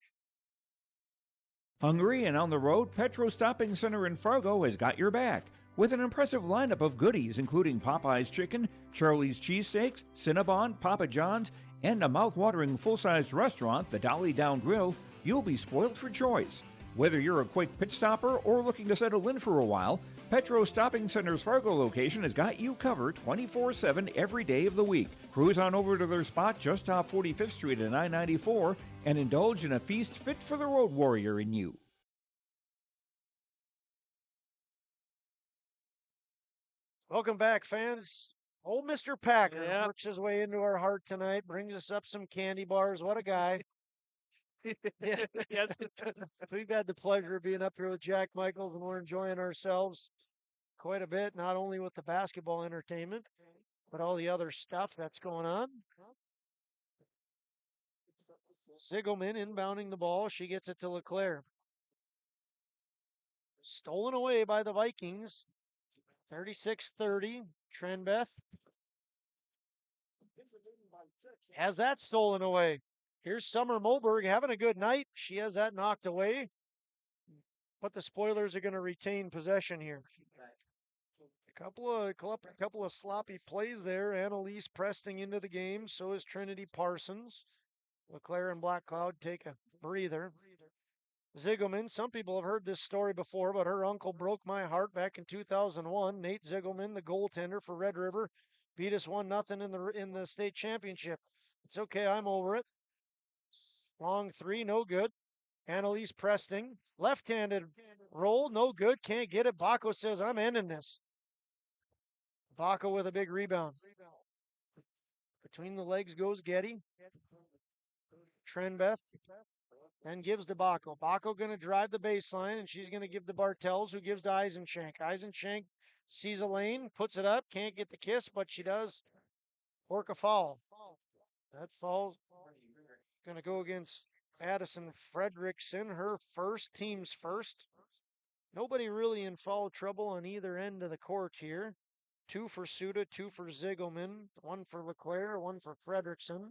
Speaker 1: Hungry and on the road, Petro Stopping Center in Fargo has got your back with an impressive lineup of goodies including Popeye's Chicken, Charlie's Cheesesteaks, Cinnabon, Papa John's, and a mouth-watering full-sized restaurant, the Dolly Down Grill. You'll be spoiled for choice. Whether you're a quick pit stopper or looking to settle in for a while, Petro Stopping Center's Fargo location has got you covered 24/7 every day of the week. Cruise on over to their spot just off 45th Street and I-94 and indulge in a feast fit for the road warrior in you.
Speaker 6: Welcome back, fans. Old Mr. Packer works his way into our heart tonight, brings us up some candy bars. What a guy.
Speaker 7: Yes.
Speaker 6: We've had the pleasure of being up here with Jack Michaels, and we're enjoying ourselves quite a bit, not only with the basketball entertainment, but all the other stuff that's going on. Ziegelman inbounding the ball. She gets it to LeClaire. Stolen away by the Vikings. 36-30. Trenbeth has that stolen away. Here's Summer Moberg having a good night. She has that knocked away. But the Spoilers are going to retain possession here. A couple of sloppy plays there. Annalise Presting into the game. So is Trinity Parsons. LeClaire and Black Cloud take a breather. Ziegelman, some people have heard this story before, but her uncle broke my heart back in 2001. Nate Ziegelman, the goaltender for Red River, beat us 1-0 in the state championship. It's okay, I'm over it. Long three, no good. Annalise Presting, left-handed roll, no good, can't get it. Baco says, I'm ending this. Baco with a big rebound. Between the legs goes Getty. Trenbeth then gives to Baco. Baco going to drive the baseline, and she's going to give the Bartels, who gives to Eisenchank. Eisenchank sees a lane, puts it up, can't get the kiss, but she does work a foul. That foul's going to go against Addison Fredrickson, her first, team's first. Nobody really in foul trouble on either end of the court here. 2 for Suda, 2 for Ziegelman, 1 for LeClaire, 1 for Fredrickson.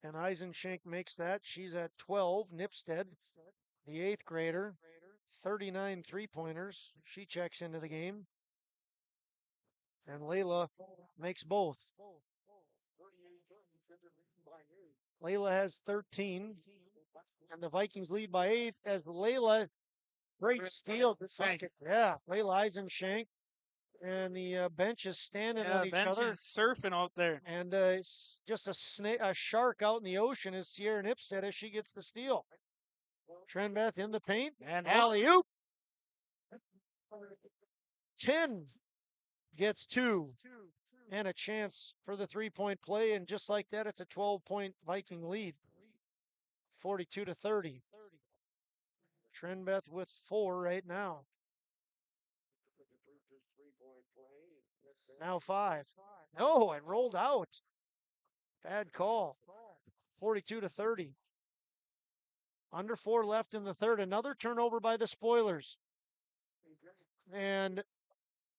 Speaker 6: And Eisenchank makes that. She's at 12. Nipstead, the 8th grader, 39 three-pointers. She checks into the game. And Layla makes both. Layla has 13. And the Vikings lead by 8 as Layla, great steal. Yeah, Layla Eisenchank. And the bench is standing on each other.
Speaker 7: Bench is surfing out there.
Speaker 6: And it's just a shark out in the ocean is Sierra Nipstead as she gets the steal. Trenbeth in the paint. And alley-oop. 10 gets 2. And a chance for the three-point play. And just like that, it's a 12-point Viking lead. 42-30. Trenbeth with 4 right now. Now 5. No, it rolled out. Bad call. 42-30. Under 4 left in the third. Another turnover by the Spoilers. And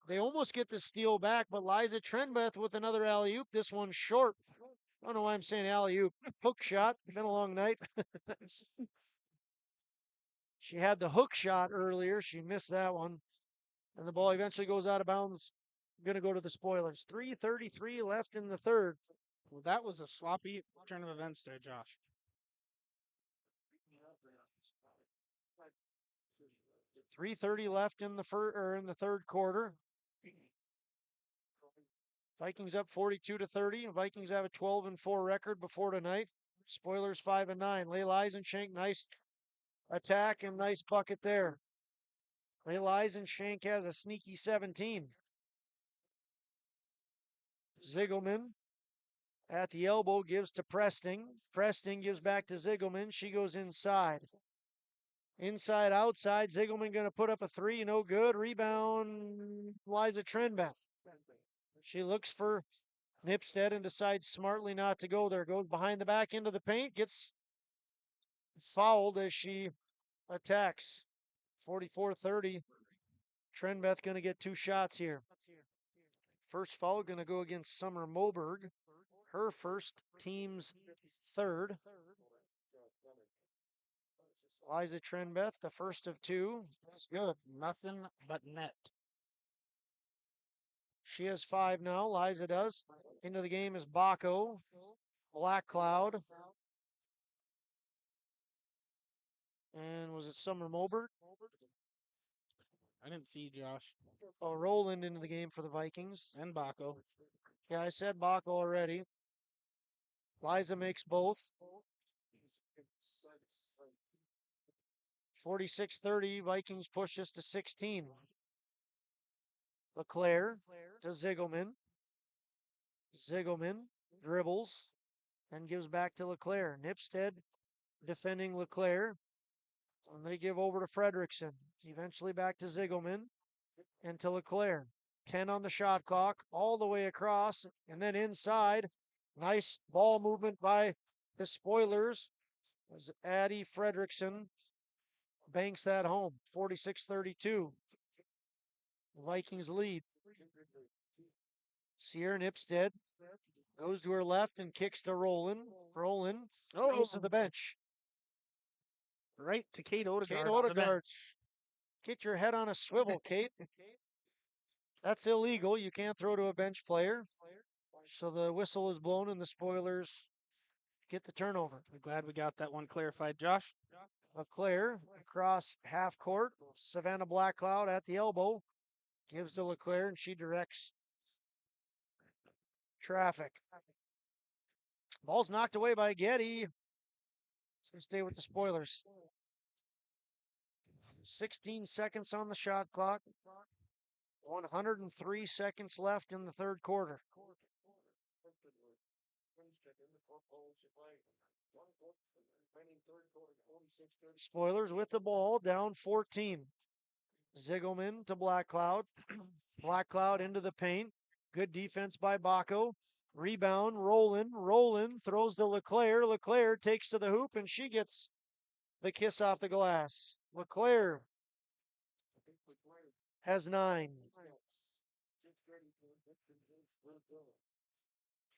Speaker 6: they almost get the steal back, but Liza Trenbeth with another alley-oop. This one's short. I don't know why I'm saying alley-oop. Hook shot. Been a long night. She had the hook shot earlier. She missed that one. And the ball eventually goes out of bounds. Going to go to the Spoilers. 3:33 left in the third.
Speaker 7: Well, that was a sloppy turn of events there, Josh.
Speaker 6: 3:30 left in the third quarter. Vikings up 42-30. Vikings have a 12-4 record before tonight. Spoilers 5-9. Layla Eisenchank, nice attack and nice bucket there. Layla Eisenchank has a sneaky 17. Ziegelman at the elbow gives to Presting. Presting gives back to Ziegelman. She goes inside. Inside, outside. Ziegelman going to put up a 3. No good. Rebound, Liza Trenbeth. She looks for Nipstead and decides smartly not to go there. Goes behind the back into the paint. Gets fouled as she attacks. 44-30. Trenbeth going to get 2 shots here. First foul going to go against Summer Moberg. Her first, team's third. Liza Trenbeth, the first of 2.
Speaker 7: That's good. Nothing but net.
Speaker 6: She has 5 now. Liza does. Into the game is Baco. Black Cloud. And was it Summer Moberg?
Speaker 7: I didn't see Josh.
Speaker 6: Oh, Roland into the game for the Vikings.
Speaker 7: And Baco.
Speaker 6: Yeah, I said Baco already. Liza makes both. 46-30, Vikings push this to 16. LeClaire to Ziegelman. Ziegelman dribbles and gives back to LeClaire. Nipstead defending LeClaire. And they give over to Fredrickson. Eventually back to Ziegelman and to LeClaire. 10 on the shot clock, all the way across, and then inside. Nice ball movement by the Spoilers. As Addie Fredrickson banks that home. 46-32. Vikings lead. Sierra Nipstead goes to her left and kicks to Roland. Roland throws to the bench.
Speaker 7: Right to Kate Odegaard.
Speaker 6: Kate Odegaard. Get your head on a swivel, Kate. That's illegal. You can't throw to a bench player. So the whistle is blown and the Spoilers get the turnover.
Speaker 7: I'm glad we got that one clarified, Josh.
Speaker 6: LeClaire across half court. Savannah Blackcloud at the elbow. Gives to LeClaire and she directs traffic. Ball's knocked away by Getty. So stay with the Spoilers. 16 seconds on the shot clock. 103 seconds left in the third quarter. Spoilers with the ball, down 14. Ziegelman to Blackcloud. Blackcloud into the paint. Good defense by Baco. Rebound, Roland. Roland throws to LeClaire. LeClaire takes to the hoop, and she gets the kiss off the glass. LeClaire has 9.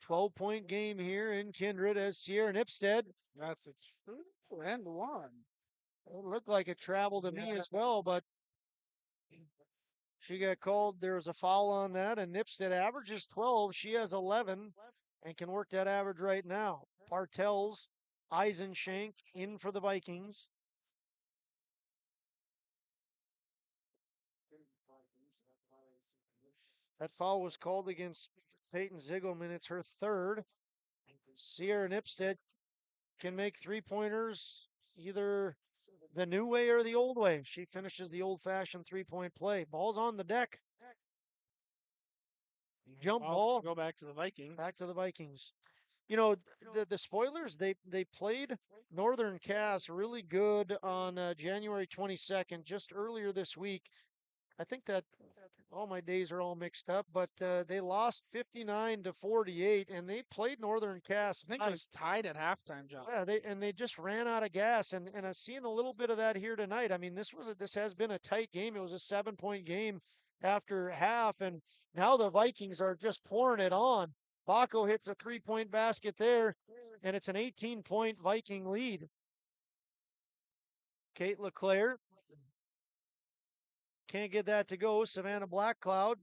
Speaker 6: 12-point game here in Kindred as Sierra Nipstead.
Speaker 7: That's a true and one.
Speaker 6: It looked like it traveled to me as well, but she got called. There was a foul on that, and Nipstead averages 12. She has 11 and can work that average right now. Bartels, Eisenshank in for the Vikings. That foul was called against Peyton Ziegelman. It's her third. Sierra Nipstead can make three-pointers either the new way or the old way. She finishes the old-fashioned three-point play. Ball's on the deck. Jump ball.
Speaker 7: Go back to the Vikings.
Speaker 6: Back to the Vikings. You know, the Spoilers, they played Northern Cass really good on January 22nd, just earlier this week. I think that all my days are all mixed up, but they lost 59-48, and they played Northern Cass.
Speaker 7: I think it was tied at halftime, John.
Speaker 6: Yeah, they just ran out of gas, and I've seen a little bit of that here tonight. I mean, this has been a tight game. It was a 7-point game after half, and now the Vikings are just pouring it on. Baco hits a 3-point basket there, and it's an 18-point Viking lead. Kate LeClaire can't get that to go. Savannah Blackcloud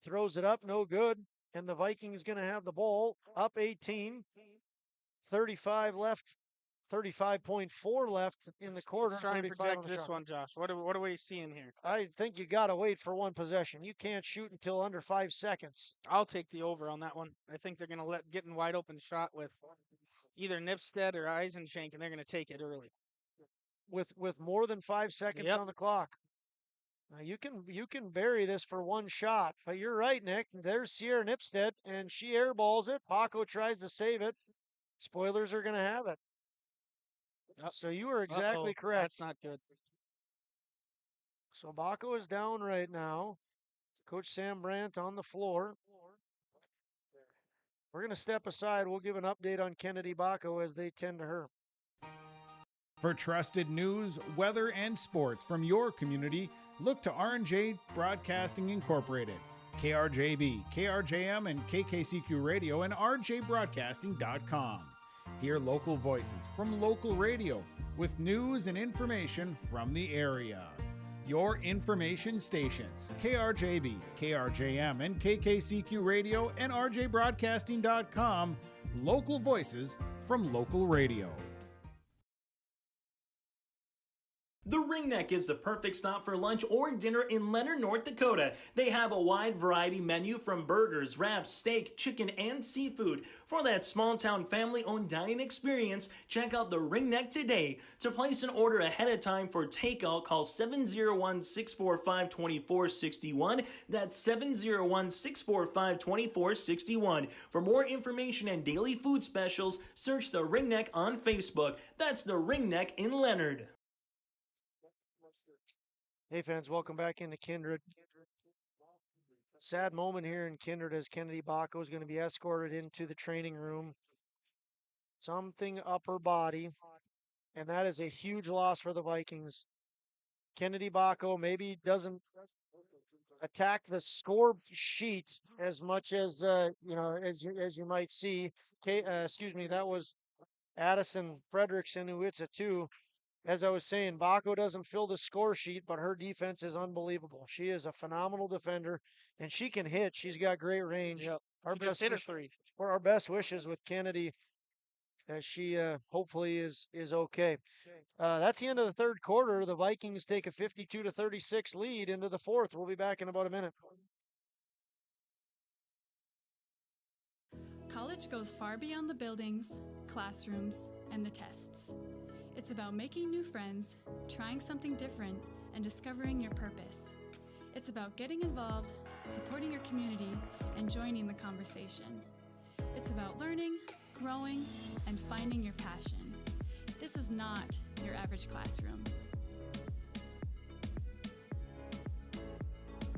Speaker 6: throws it up, no good. And the Vikings going to have the ball up 18. 35 left, 35.4 left in the quarter.
Speaker 7: Let's try and project this one, Josh. What are we seeing here?
Speaker 6: I think you got to wait for one possession. You can't shoot until under 5 seconds.
Speaker 7: I'll take the over on that one. I think they're going to get in wide open shot with either Nipstead or Eisenshank, and they're going to take it early.
Speaker 6: With more than 5 seconds on the clock. Now you can bury this for one shot, but you're right, Nick. There's Sierra Nipstead, and she airballs it. Baco tries to save it. Spoilers are going to have it. So you are exactly correct.
Speaker 7: That's not good.
Speaker 6: So Baco is down right now. Coach Sam Brandt on the floor. We're going to step aside. We'll give an update on Kennedy Baco as they tend to her.
Speaker 3: For trusted news, weather, and sports from your community, look to R&J Broadcasting Incorporated, KRJB, KRJM, and KKCQ Radio, and rjbroadcasting.com. Hear local voices from local radio with news and information from the area. Your information stations, KRJB, KRJM, and KKCQ Radio, and rjbroadcasting.com. Local voices from local radio.
Speaker 4: The Ringneck is the perfect stop for lunch or dinner in Leonard, North Dakota. They have a wide variety menu from burgers, wraps, steak, chicken, and seafood. For that small-town family-owned dining experience, check out the Ringneck today. To place an order ahead of time for takeout, call 701-645-2461. That's 701-645-2461. For more information and daily food specials, search the Ringneck on Facebook. That's the Ringneck in Leonard.
Speaker 6: Hey fans, welcome back into Kindred. Sad moment here in Kindred as Kennedy Baco is going to be escorted into the training room. Something upper body, and that is a huge loss for the Vikings. Kennedy Baco maybe doesn't attack the score sheet as much as as you might see. That was Addison Fredrickson who hits a 2. As I was saying, Baco doesn't fill the score sheet, but her defense is unbelievable. She is a phenomenal defender, and she can hit. She's got great range.
Speaker 7: Yep.
Speaker 6: Our
Speaker 7: She just
Speaker 6: best
Speaker 7: hit a
Speaker 6: wish-
Speaker 7: 3.
Speaker 6: For our best wishes with Kennedy, as she hopefully is okay. That's the end of the third quarter. The Vikings take a 52-36 lead into the fourth. We'll be back in about a minute.
Speaker 8: College goes far beyond the buildings, classrooms, and the tests. It's about making new friends, trying something different, and discovering your purpose. It's about getting involved, supporting your community, and joining the conversation. It's about learning, growing, and finding your passion. This is not your average classroom.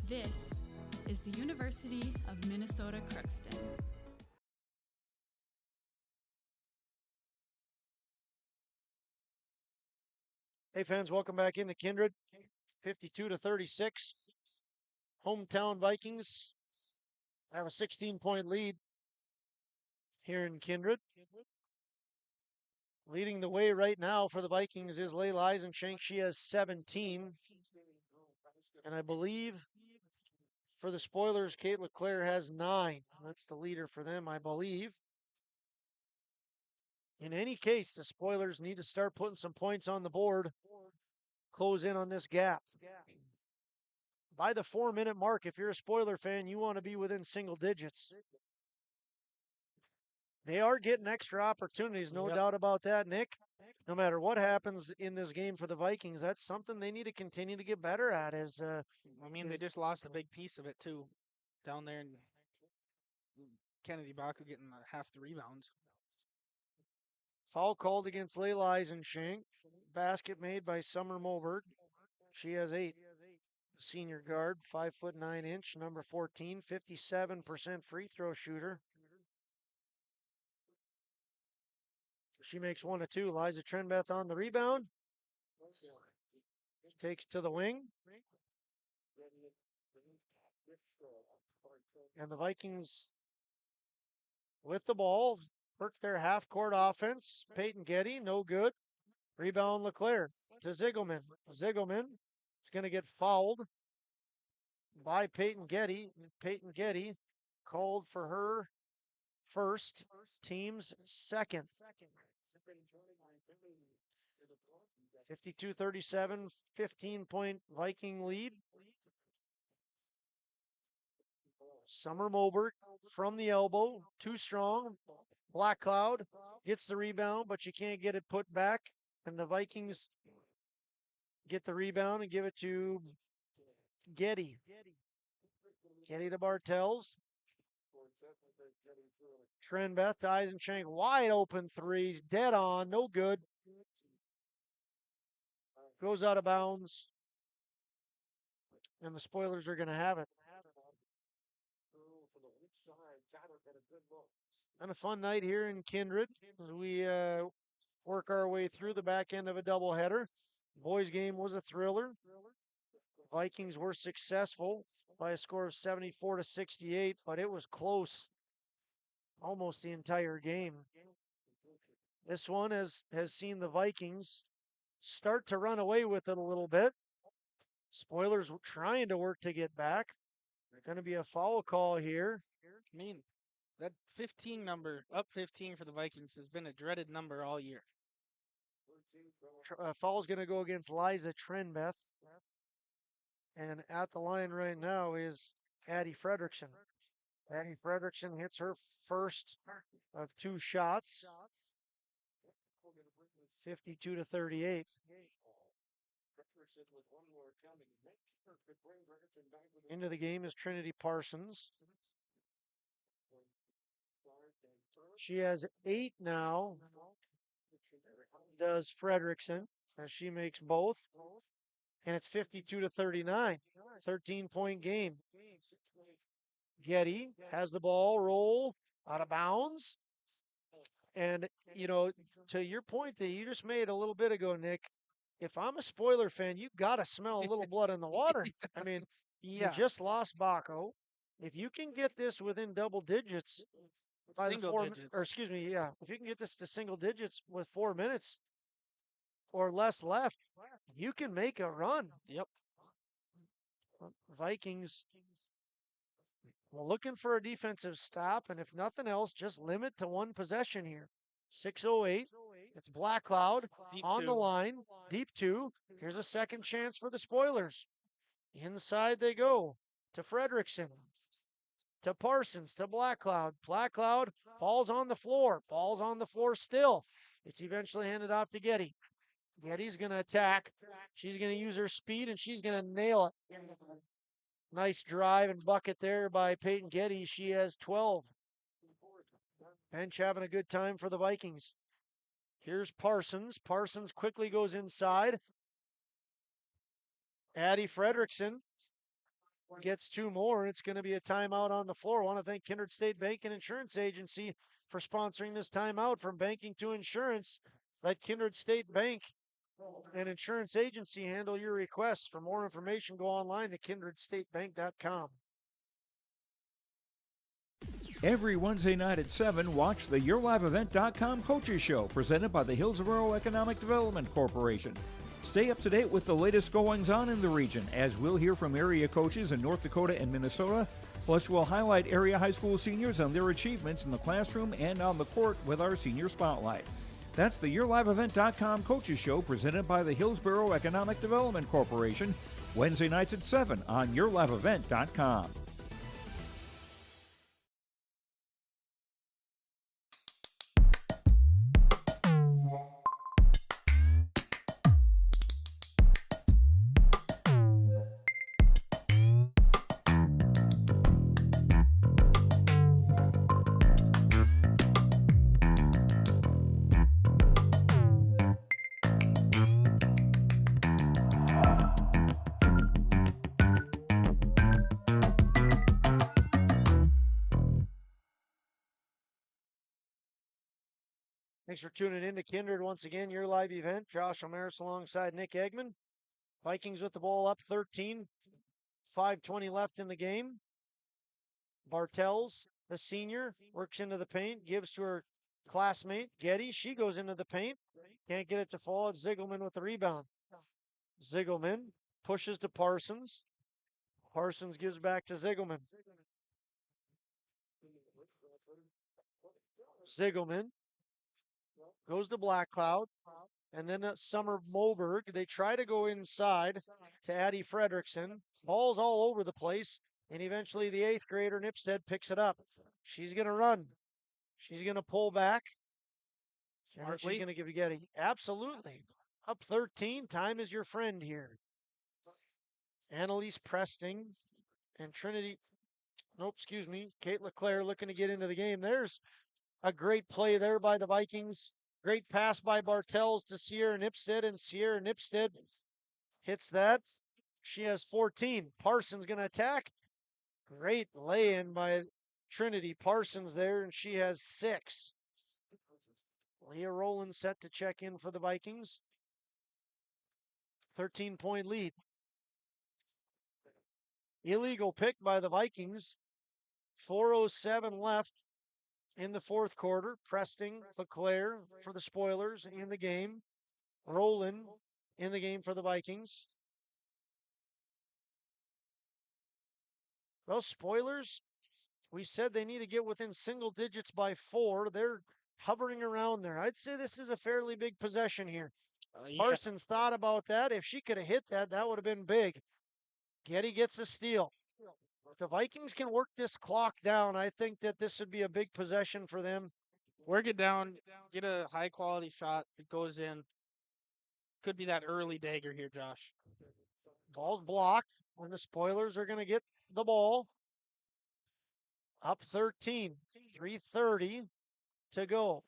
Speaker 8: This is the University of Minnesota Crookston.
Speaker 6: Hey fans, welcome back into Kindred. 52-36. Hometown Vikings have a 16-point lead here in Kindred. Leading the way right now for the Vikings is Layla Eisenschenk. She has 17. And I believe for the Spoilers, Kate LeClaire has 9. That's the leader for them, I believe. In any case, the Spoilers need to start putting some points on the board, close in on this gap. By the 4-minute mark, if you're a Spoiler fan, you want to be within single digits. They are getting extra opportunities, no doubt about that, Nick. No matter what happens in this game for the Vikings, that's something they need to continue to get better at.
Speaker 7: They just lost a big piece of it too, down there, and Kennedy Baco getting half the rebounds.
Speaker 6: Foul called against Layla Eisenschenk. Basket made by Summer Moberg. She has 8. The senior guard, 5'9", number 14, 57% free throw shooter. She makes 1 of 2. Liza Trenbeth on the rebound. Takes to the wing. And the Vikings with the ball work their half-court offense. Peyton Getty, no good. Rebound Leclerc to Ziegelman. Ziegelman is going to get fouled by Peyton Getty. Peyton Getty called for her first, team's second. 52-37, 15-point Viking lead. Summer Moberg from the elbow, too strong. Black Cloud gets the rebound, but she can't get it put back. And the Vikings get the rebound and give it to Getty. Getty to Bartels. Trenbeth to Eisenschenk, wide open threes, dead on, no good. Goes out of bounds. And the Spoilers are going to have it. And a fun night here in Kindred as we work our way through the back end of a doubleheader. Boys game was a thriller. Vikings were successful by a score of 74-68, but it was close almost the entire game. This one has seen the Vikings start to run away with it a little bit. Spoilers trying to work to get back. Going to be a foul call here.
Speaker 7: That 15 number, up 15 for the Vikings, has been a dreaded number all year.
Speaker 6: Foul's going to go against Liza Trenbeth. And at the line right now is Addie Fredrickson. Addie Fredrickson hits her first of 2 shots. 52-38. Into the game is Trinity Parsons. She has 8 now. Does Fredrickson, as she makes both. And it's 52-39. 13-point game. Getty has the ball, roll out of bounds. And, to your point that you just made a little bit ago, Nick, if I'm a spoiler fan, you got to smell a little blood in the water. I mean, you just lost Baco. If you can get this within double digits by the
Speaker 7: Single digits.
Speaker 6: or excuse me, yeah, if you can get this to single digits with 4 minutes or less left, you can make a run.
Speaker 7: Yep.
Speaker 6: Vikings looking for a defensive stop, and if nothing else, just limit to one possession here. 6:08. It's Black Cloud
Speaker 7: Deep
Speaker 6: on the
Speaker 7: two.
Speaker 6: line, deep 2. Here's a second chance for the Spoilers. Inside they go to Frederickson, to Parsons, to Black Cloud. Black Cloud falls on the floor still. It's eventually handed off to Getty. Getty's going to attack. She's going to use her speed, and she's going to nail it. Nice drive and bucket there by Peyton Getty. She has 12. Bench having a good time for the Vikings. Here's Parsons. Parsons quickly goes inside. Addie Frederickson gets 2 more. It's going to be a timeout on the floor. I want to thank Kindred State Bank and Insurance Agency for sponsoring this timeout. From banking to insurance, let Kindred State Bank and Insurance Agency handle your requests. For more information, go online to kindredstatebank.com.
Speaker 1: Every Wednesday night at 7, watch the YourLiveEvent.com Coaches Show, presented by the Hillsborough Economic Development Corporation. Stay up to date with the latest goings-on in the region, as we'll hear from area coaches in North Dakota and Minnesota. Plus, we'll highlight area high school seniors and their achievements in the classroom and on the court with our Senior Spotlight. That's the YourLiveEvent.com Coaches Show, presented by the Hillsborough Economic Development Corporation, Wednesday nights at 7 on YourLiveEvent.com.
Speaker 6: Thanks for tuning in to Kindred once again, your live event. Josh Omaris alongside Nick Eggman. Vikings with the ball up 13. 5:20 left in the game. Bartels, the senior, works into the paint, gives to her classmate, Getty. She goes into the paint. Can't get it to fall. It's Ziegelman with the rebound. Ziegelman pushes to Parsons. Parsons gives back to Ziegelman. Ziegelman goes to Black Cloud, and then Summer Moberg. They try to go inside to Addie Frederickson. Ball's all over the place, and eventually the 8th grader, Nipstead, picks it up. She's going to run. She's going to pull back. And then she's going to give to Getty. Absolutely. Up 13. Time is your friend here. Annalise Presting and Trinity. Nope, excuse me. Kate LeClaire looking to get into the game. There's a great play there by the Vikings. Great pass by Bartels to Sierra Nipstead, and Sierra Nipstead hits that. She has 14. Parsons going to attack. Great lay-in by Trinity Parsons there, and she has 6. Leah Rowland set to check in for the Vikings. 13-point lead. Illegal pick by the Vikings. 4:07 left in the fourth quarter. Presting, LeClaire for the Spoilers in the game. Rowland in the game for the Vikings. Well, Spoilers, we said they need to get within single digits by 4. They're hovering around there. I'd say this is a fairly big possession here. Parsons thought about that. If she could have hit that, that would have been big. Getty gets a steal. If the Vikings can work this clock down, I think that this would be a big possession for them.
Speaker 7: Work it down, get a high-quality shot. If it goes in, could be that early dagger here, Josh.
Speaker 6: Ball's blocked, and the Spoilers are going to get the ball. Up 13, 3:30 to go.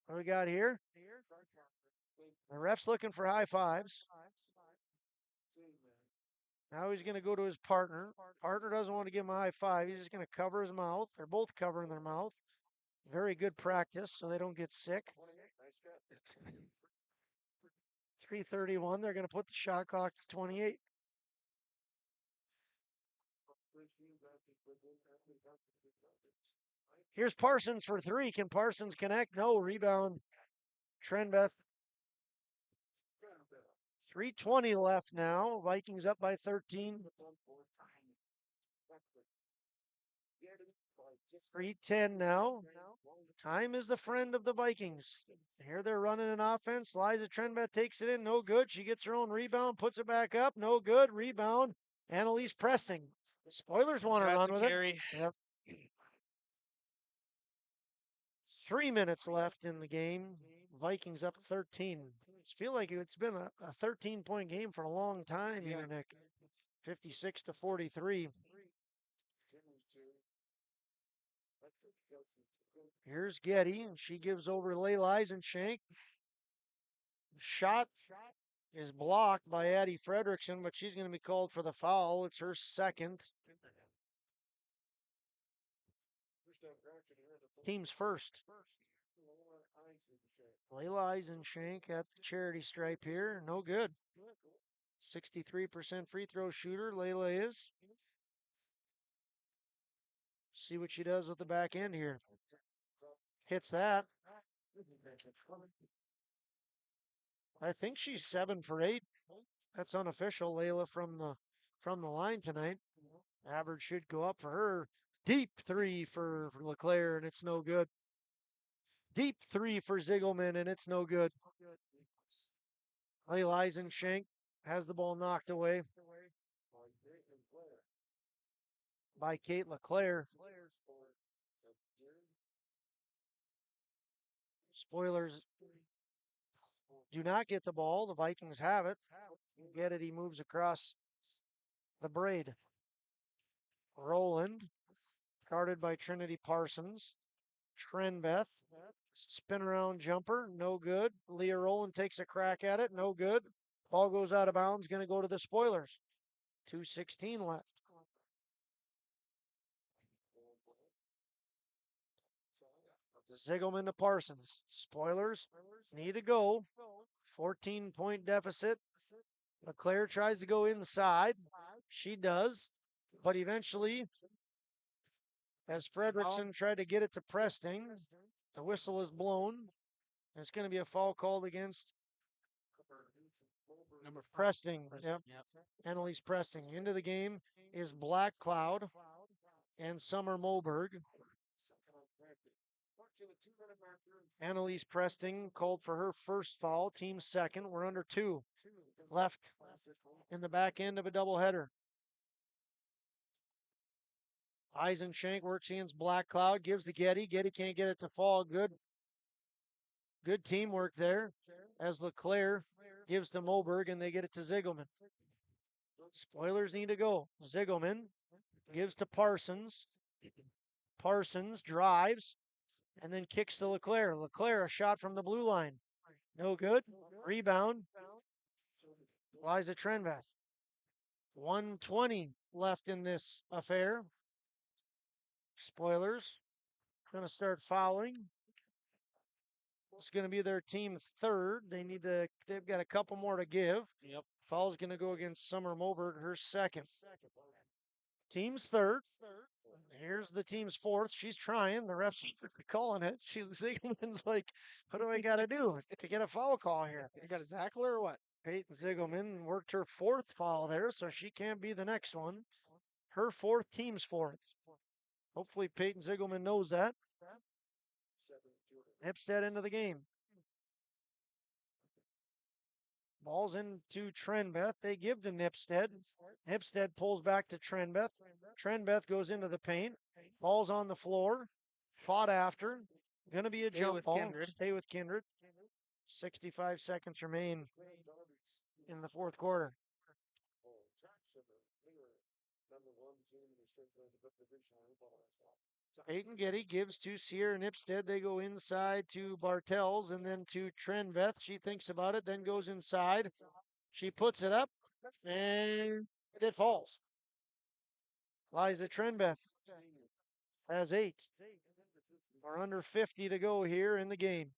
Speaker 6: What do we got here? The ref's looking for high fives. Now he's going to go to his partner. Partner doesn't want to give him a high five. He's just going to cover his mouth. They're both covering their mouth. Very good practice so they don't get sick. 3:31. They're going to put the shot clock to 28. Here's Parsons for three. Can Parsons connect? No. Rebound. Trenbeth. 3:20 left now. Vikings up by 13. 3:10 now. Time is the friend of the Vikings. Here they're running an offense. Liza Trenbeth takes it in. No good. She gets her own rebound, puts it back up. No good. Rebound. Annalise Presting. Spoilers want to run with it. Yep. 3 minutes left in the game. Vikings up 13. I feel like it's been a 13-point game for a long time here, Nick. 56-43. Here's Getty, and she gives over Layla Eisenchenk. Shot is blocked by Addie Fredrickson, but she's going to be called for the foul. It's her second. Team's first. Layla Eisenchenk at the charity stripe here. No good. 63% free throw shooter, Layla is. See what she does with the back end here. Hits that. I think she's 7 for 8. That's unofficial, Layla, from the line tonight. Average should go up for her. Deep three for LeClaire, and it's no good. Deep three for Ziegelman, and it's no good. Layla Eisenchenk has the ball knocked away by Kate LeClaire. Spoilers do not get the ball. The Vikings have it. Get it. He moves across the braid. Roland, guarded by Trinity Parsons. Trenbeth, spin around jumper, no good. Leah Rowland takes a crack at it, no good. Ball goes out of bounds, going to go to the Spoilers. 2:16 left. Ziegelman to Parsons. Spoilers need to go. 14-point deficit. LeClaire tries to go inside. She does, but eventually, as Fredrickson tried to get it to Presting, the whistle is blown. It's going to be a foul called against
Speaker 7: Number
Speaker 6: Presting. Yep. Annalise Presting. Into the game is Black Cloud and Summer Moberg. Annalise Presting called for her first foul, team second. We're under 2 left in the back end of a doubleheader. Eisenchenk works against Black Cloud, gives to Getty. Getty can't get it to fall. Good teamwork there as LeClaire gives to Moberg, and they get it to Ziegelman. Spoilers need to go. Ziegelman gives to Parsons. Parsons drives and then kicks to LeClaire. LeClaire, a shot from the blue line. No good. Rebound. Liza Trenbeth. 1:20 left in this affair. Spoilers going to start fouling. It's going to be their team third. They've got a couple more to give.
Speaker 7: Yep.
Speaker 6: Foul's going to go against Summer Moberg, her second. Team's third. Here's the team's fourth. She's trying. The ref's calling it. Ziegelman's like, what do I got to do to get a foul call here?
Speaker 7: You got a tackler or what?
Speaker 6: Peyton Ziegelman worked her fourth foul there, so she can't be the next one. Her fourth, team's fourth. Hopefully Peyton Ziegelman knows that. Hipstead into the game. Ball's into Trenbeth. They give to Nipstead. Nipstead pulls back to Trenbeth. Trenbeth goes into the paint. Ball's on the floor. Fought after. Going to be a jump ball.
Speaker 7: Kindred.
Speaker 6: Stay with Kindred. 65 seconds remain in the fourth quarter. Peyton Getty gives to Sierra Nipstead. They go inside to Bartels and then to Trenbeth. She thinks about it, then goes inside. She puts it up, and it falls. Liza Trenbeth has 8. We're under 50 to go here in the game.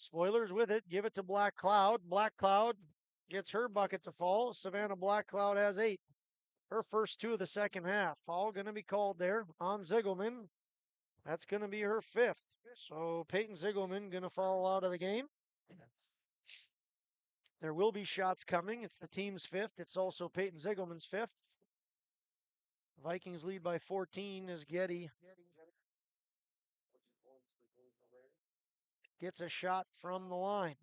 Speaker 6: Spoilers with it. Give it to Black Cloud. Black Cloud gets her bucket to fall. Savannah Black Cloud has 8. Her first 2 of the second half. Foul going to be called there on Ziegelman. That's going to be her 5th. So Peyton Ziegelman going to fall out of the game. There will be shots coming. It's the team's 5th. It's also Peyton Ziegelman's 5th. Vikings lead by 14 as Getty gets a shot from the line.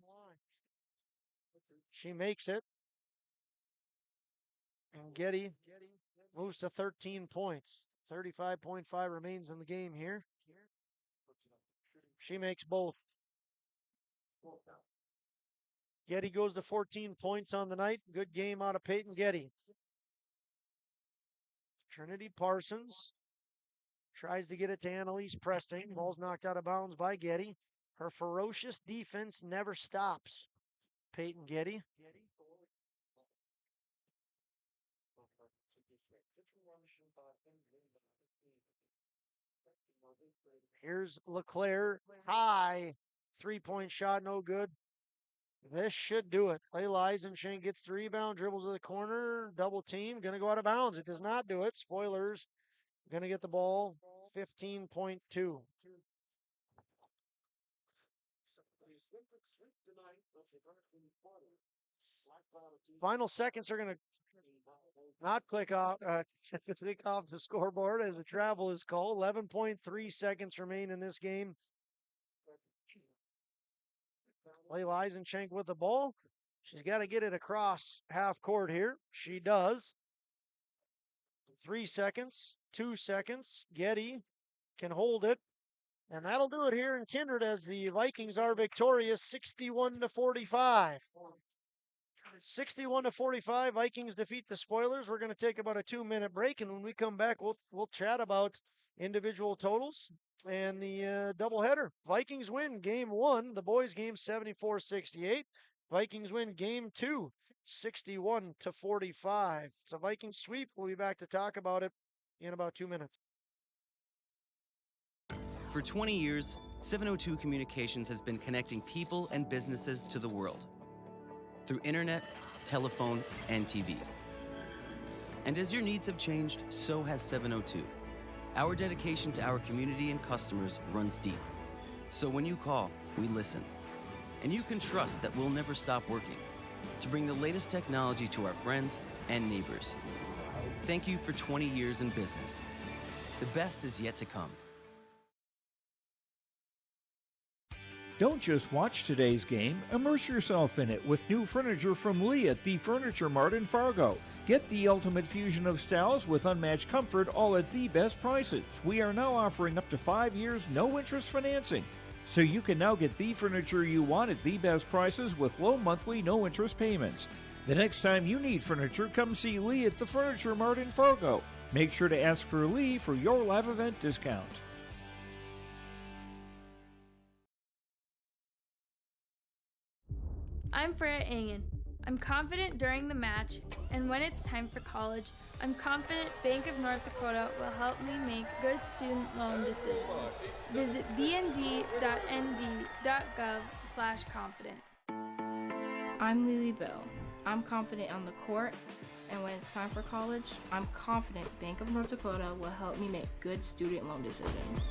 Speaker 6: She makes it. And Getty moves to 13 points. 35.5 remains in the game here. She makes both. Getty goes to 14 points on the night. Good game out of Peyton Getty. Trinity Parsons tries to get it to Annalise Preston. Ball's knocked out of bounds by Getty. Her ferocious defense never stops. Peyton Getty. Here's LeClaire. High. 3-point shot, no good. This should do it. Eisenschenk gets the rebound, dribbles to the corner, double team, going to go out of bounds. It does not do it. Spoilers. Going to get the ball. 15.2. Final seconds are going to not click off the scoreboard as a travel is called. 11.3 seconds remain in this game. Eisenschenk with the ball. She's got to get it across half court here. She does. 3 seconds, 2 seconds. Getty can hold it. And that'll do it here in Kindred as the Vikings are victorious 61-45. 61-45, Vikings defeat the Spoilers. We're going to take about a 2-minute break, and when we come back, we'll chat about individual totals and the doubleheader. Vikings win game 1, the boys game 74-68. Vikings win game 2, 61-45. It's a Vikings sweep. We'll be back to talk about it in about 2 minutes.
Speaker 9: For 20 years, 702 Communications has been connecting people and businesses to the world through internet, telephone, and TV. And as your needs have changed, so has 702. Our dedication to our community and customers runs deep. So when you call, we listen. And you can trust that we'll never stop working to bring the latest technology to our friends and neighbors. Thank you for 20 years in business. The best is yet to come.
Speaker 1: Don't just watch today's game, immerse yourself in it with new furniture from Lee at the Furniture Mart in Fargo. Get the ultimate fusion of styles with unmatched comfort, all at the best prices. We are now offering up to 5 years no-interest financing. So you can now get the furniture you want at the best prices with low monthly no-interest payments. The next time you need furniture, come see Lee at the Furniture Mart in Fargo. Make sure to ask for Lee for your live event discount.
Speaker 10: I'm Freya Engen. I'm confident during the match, and when it's time for college, I'm confident Bank of North Dakota will help me make good student loan decisions. Visit bnd.nd.gov/confident.
Speaker 17: I'm Lily Bill. I'm confident on the court, and when it's time for college, I'm confident Bank of North Dakota will help me make good student loan decisions.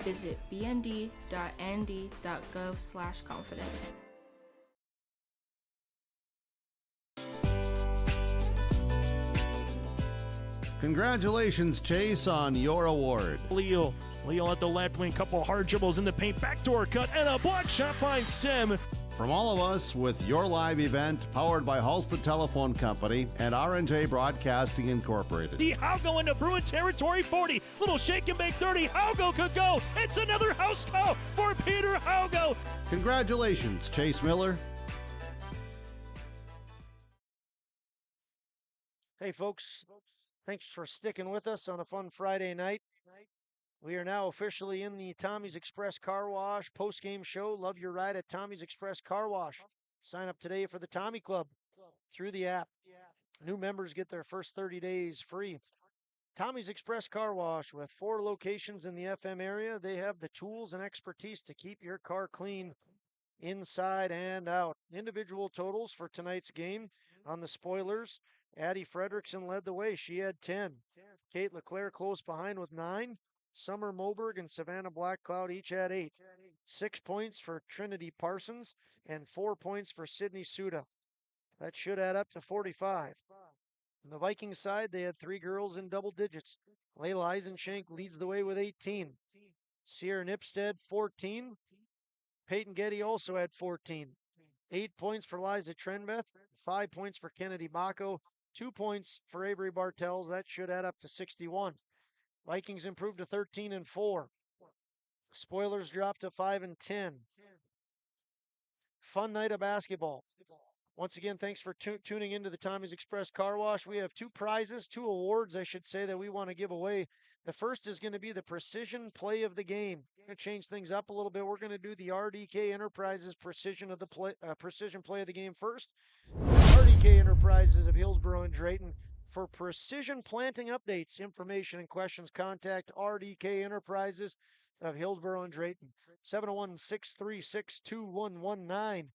Speaker 17: Visit bnd.nd.gov/confident.
Speaker 5: Congratulations, Chase, on your award.
Speaker 12: Leo at the left wing, couple hard dribbles in the paint, backdoor cut, and a block shot by Sim.
Speaker 5: From all of us with your live event powered by Halstead Telephone Company and R&J Broadcasting Incorporated.
Speaker 12: D. Haugo into Bruin territory 40. Little shake and bake 30. Haugo could go. It's another house call for Peter Haugo.
Speaker 5: Congratulations, Chase Miller.
Speaker 6: Hey, folks. Thanks for sticking with us on a fun Friday night. We are now officially in the Tommy's Express Car Wash post-game show. Love your ride at Tommy's Express Car Wash. Sign up today for the Tommy Club through the app. New members get their first 30 days free. Tommy's Express Car Wash with 4 locations in the FM area. They have the tools and expertise to keep your car clean inside and out. Individual totals for tonight's game on the spoilers. Addie Fredrickson led the way. She had 10. Kate Leclerc close behind with 9. Summer Moberg and Savannah Blackcloud each had 8. 6 points for Trinity Parsons and 4 points for Sydney Suda. That should add up to 45. On the Vikings side, they had 3 girls in double digits. Layla Eisenshank leads the way with 18. Sierra Nipstead, 14. Peyton Getty also had 14. 8 points for Liza Trenbeth, 5 points for Kennedy Bacco, 2 points for Avery Bartels. That should add up to 61. Vikings improved to 13-4. Spoilers dropped to 5-10. Fun night of basketball. Once again, thanks for tuning into the Tommy's Express Car Wash. We have 2 prizes, 2 awards, I should say, that we want to give away. The first is going to be the Precision Play of the Game. We're going to change things up a little bit. We're going to do the RDK Enterprises Precision Play of the Game first. RDK Enterprises of Hillsborough and Drayton. For precision planting updates, information, and questions, contact RDK Enterprises of Hillsborough and Drayton. 701-636-2119.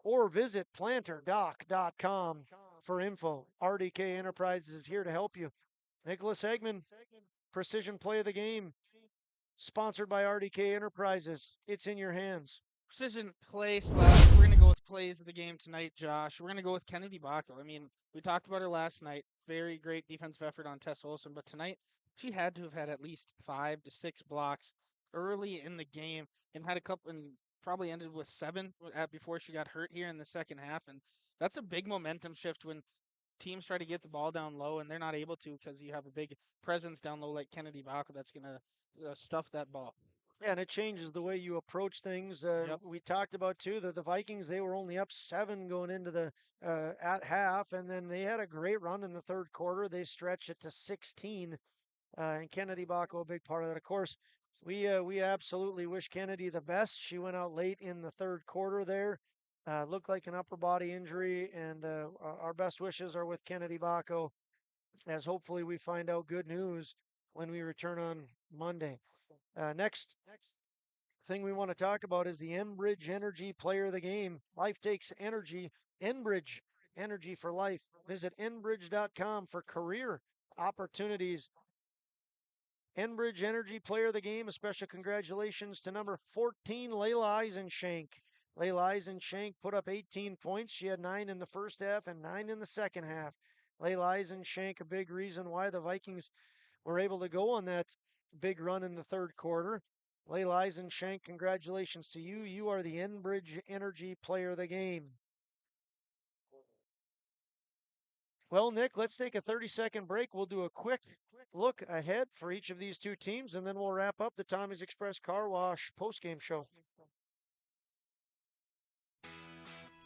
Speaker 6: Or visit planterdoc.com for info. RDK Enterprises is here to help you. Nicholas Eggman, Precision Play of the Game, sponsored by RDK Enterprises. It's in your hands.
Speaker 7: Precision play slash, we're going to go with plays of the game tonight, Josh. We're going to go with Kennedy Bacco. I mean, we talked about her last night. Very great defensive effort on Tess Olson, but tonight she had to have had at least 5 to 6 blocks early in the game and had a couple and probably ended with 7 before she got hurt here in the second half. And that's a big momentum shift when teams try to get the ball down low and they're not able to because you have a big presence down low like Kennedy Bacco that's going to stuff that ball.
Speaker 6: Yeah, and it changes the way you approach things. We talked about, too, that the Vikings, they were only up 7 going into the at half, and then they had a great run in the third quarter. They stretched it to 16, and Kennedy Bacco, a big part of that. Of course, we absolutely wish Kennedy the best. She went out late in the third quarter there. Looked like an upper body injury, and our best wishes are with Kennedy Bacco, as hopefully we find out good news when we return on Monday. Next thing we want to talk about is the Enbridge Energy Player of the Game. Life takes energy. Enbridge, energy for life. Visit enbridge.com for career opportunities. Enbridge Energy Player of the Game. A special congratulations to number 14, Layla Eisenshank. Layla Eisenshank put up 18 points. She had 9 in the first half and 9 in the second half. Layla Eisenshank, a big reason why the Vikings were able to go on that big run in the third quarter. Layla Eisenshank, congratulations to you. You are the Enbridge Energy Player of the Game. Well, Nick, let's take a 30-second break. We'll do a quick look ahead for each of these 2 teams, and then we'll wrap up the Tommy's Express Car Wash postgame show.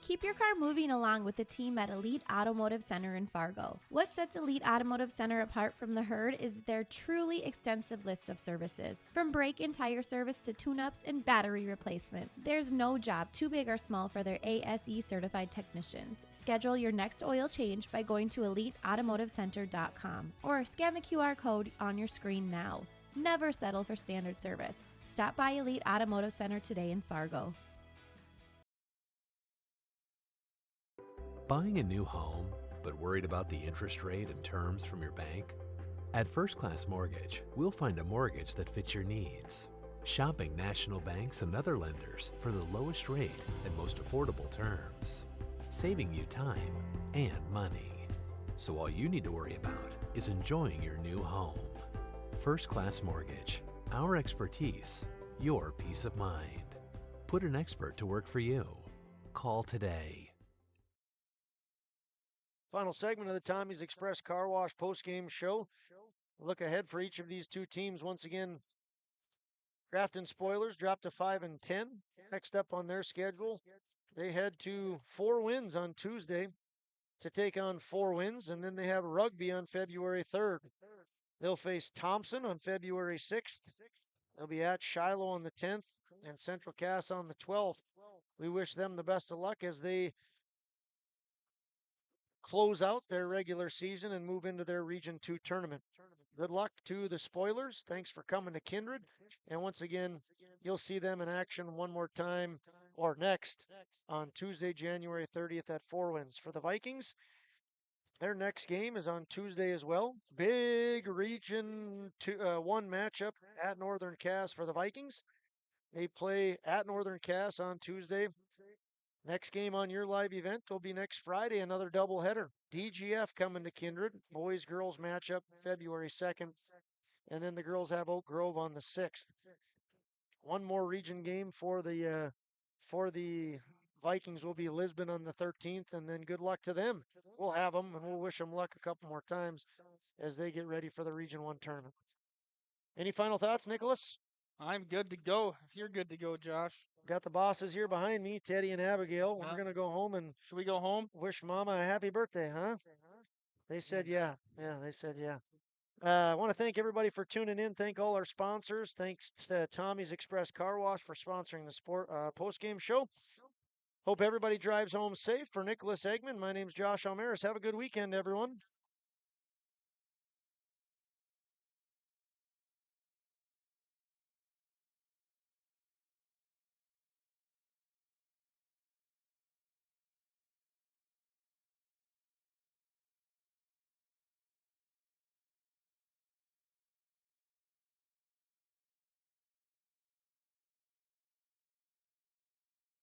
Speaker 11: Keep your car moving along with the team at Elite Automotive Center in Fargo. What sets Elite Automotive Center apart from the herd is their truly extensive list of services. From brake and tire service to tune-ups and battery replacement, there's no job too big or small for their ASE certified technicians. Schedule your next oil change by going to EliteAutomotiveCenter.com or scan the QR code on your screen now. Never settle for standard service. Stop by Elite Automotive Center today in Fargo.
Speaker 13: Buying a new home, but worried about the interest rate and terms from your bank? At First Class Mortgage, we'll find a mortgage that fits your needs. Shopping national banks and other lenders for the lowest rate and most affordable terms. Saving you time and money. So all you need to worry about is enjoying your new home. First Class Mortgage. Our expertise, your peace of mind. Put an expert to work for you. Call today.
Speaker 6: Final segment of the Tommy's Express Car Wash postgame show. Look ahead for each of these 2 teams. Once again, Grafton Spoilers dropped to 5-10. Next up on their schedule, they head to 4 wins on Tuesday to take on 4 wins, and then they have rugby on February 3rd. They'll face Thompson on February 6th. They'll be at Shiloh on the 10th and Central Cass on the 12th. We wish them the best of luck as they close out their regular season and move into their Region 2 tournament. good luck to the Spoilers. Thanks for coming to Kindred. And once again, you'll see them in action one more time or next on Tuesday, January 30th at Four Winds. For the Vikings, their next game is on Tuesday as well. Big Region 1 matchup at Northern Cass for the Vikings. They play at Northern Cass on Tuesday. Next game on your live event will be next Friday, another doubleheader. DGF coming to Kindred. Boys-girls matchup February 2nd. And then the girls have Oak Grove on the 6th. One more region game for the Vikings will be Lisbon on the 13th, and then good luck to them. We'll have them, and we'll wish them luck a couple more times as they get ready for the Region 1 tournament. Any final thoughts, Nicholas?
Speaker 7: I'm good to go. If you're good to go, Josh.
Speaker 6: Got the bosses here behind me, Teddy and Abigail.
Speaker 7: Yeah.
Speaker 6: We're going to go home and...
Speaker 7: Should we go home?
Speaker 6: Wish Mama a happy birthday, huh? They said yeah. Yeah, they said yeah. I want to thank everybody for tuning in. Thank all our sponsors. Thanks to Tommy's Express Car Wash for sponsoring the sport post-game show. Hope everybody drives home safe. For Nicholas Eggman, my name's Josh Almaris. Have a good weekend, everyone.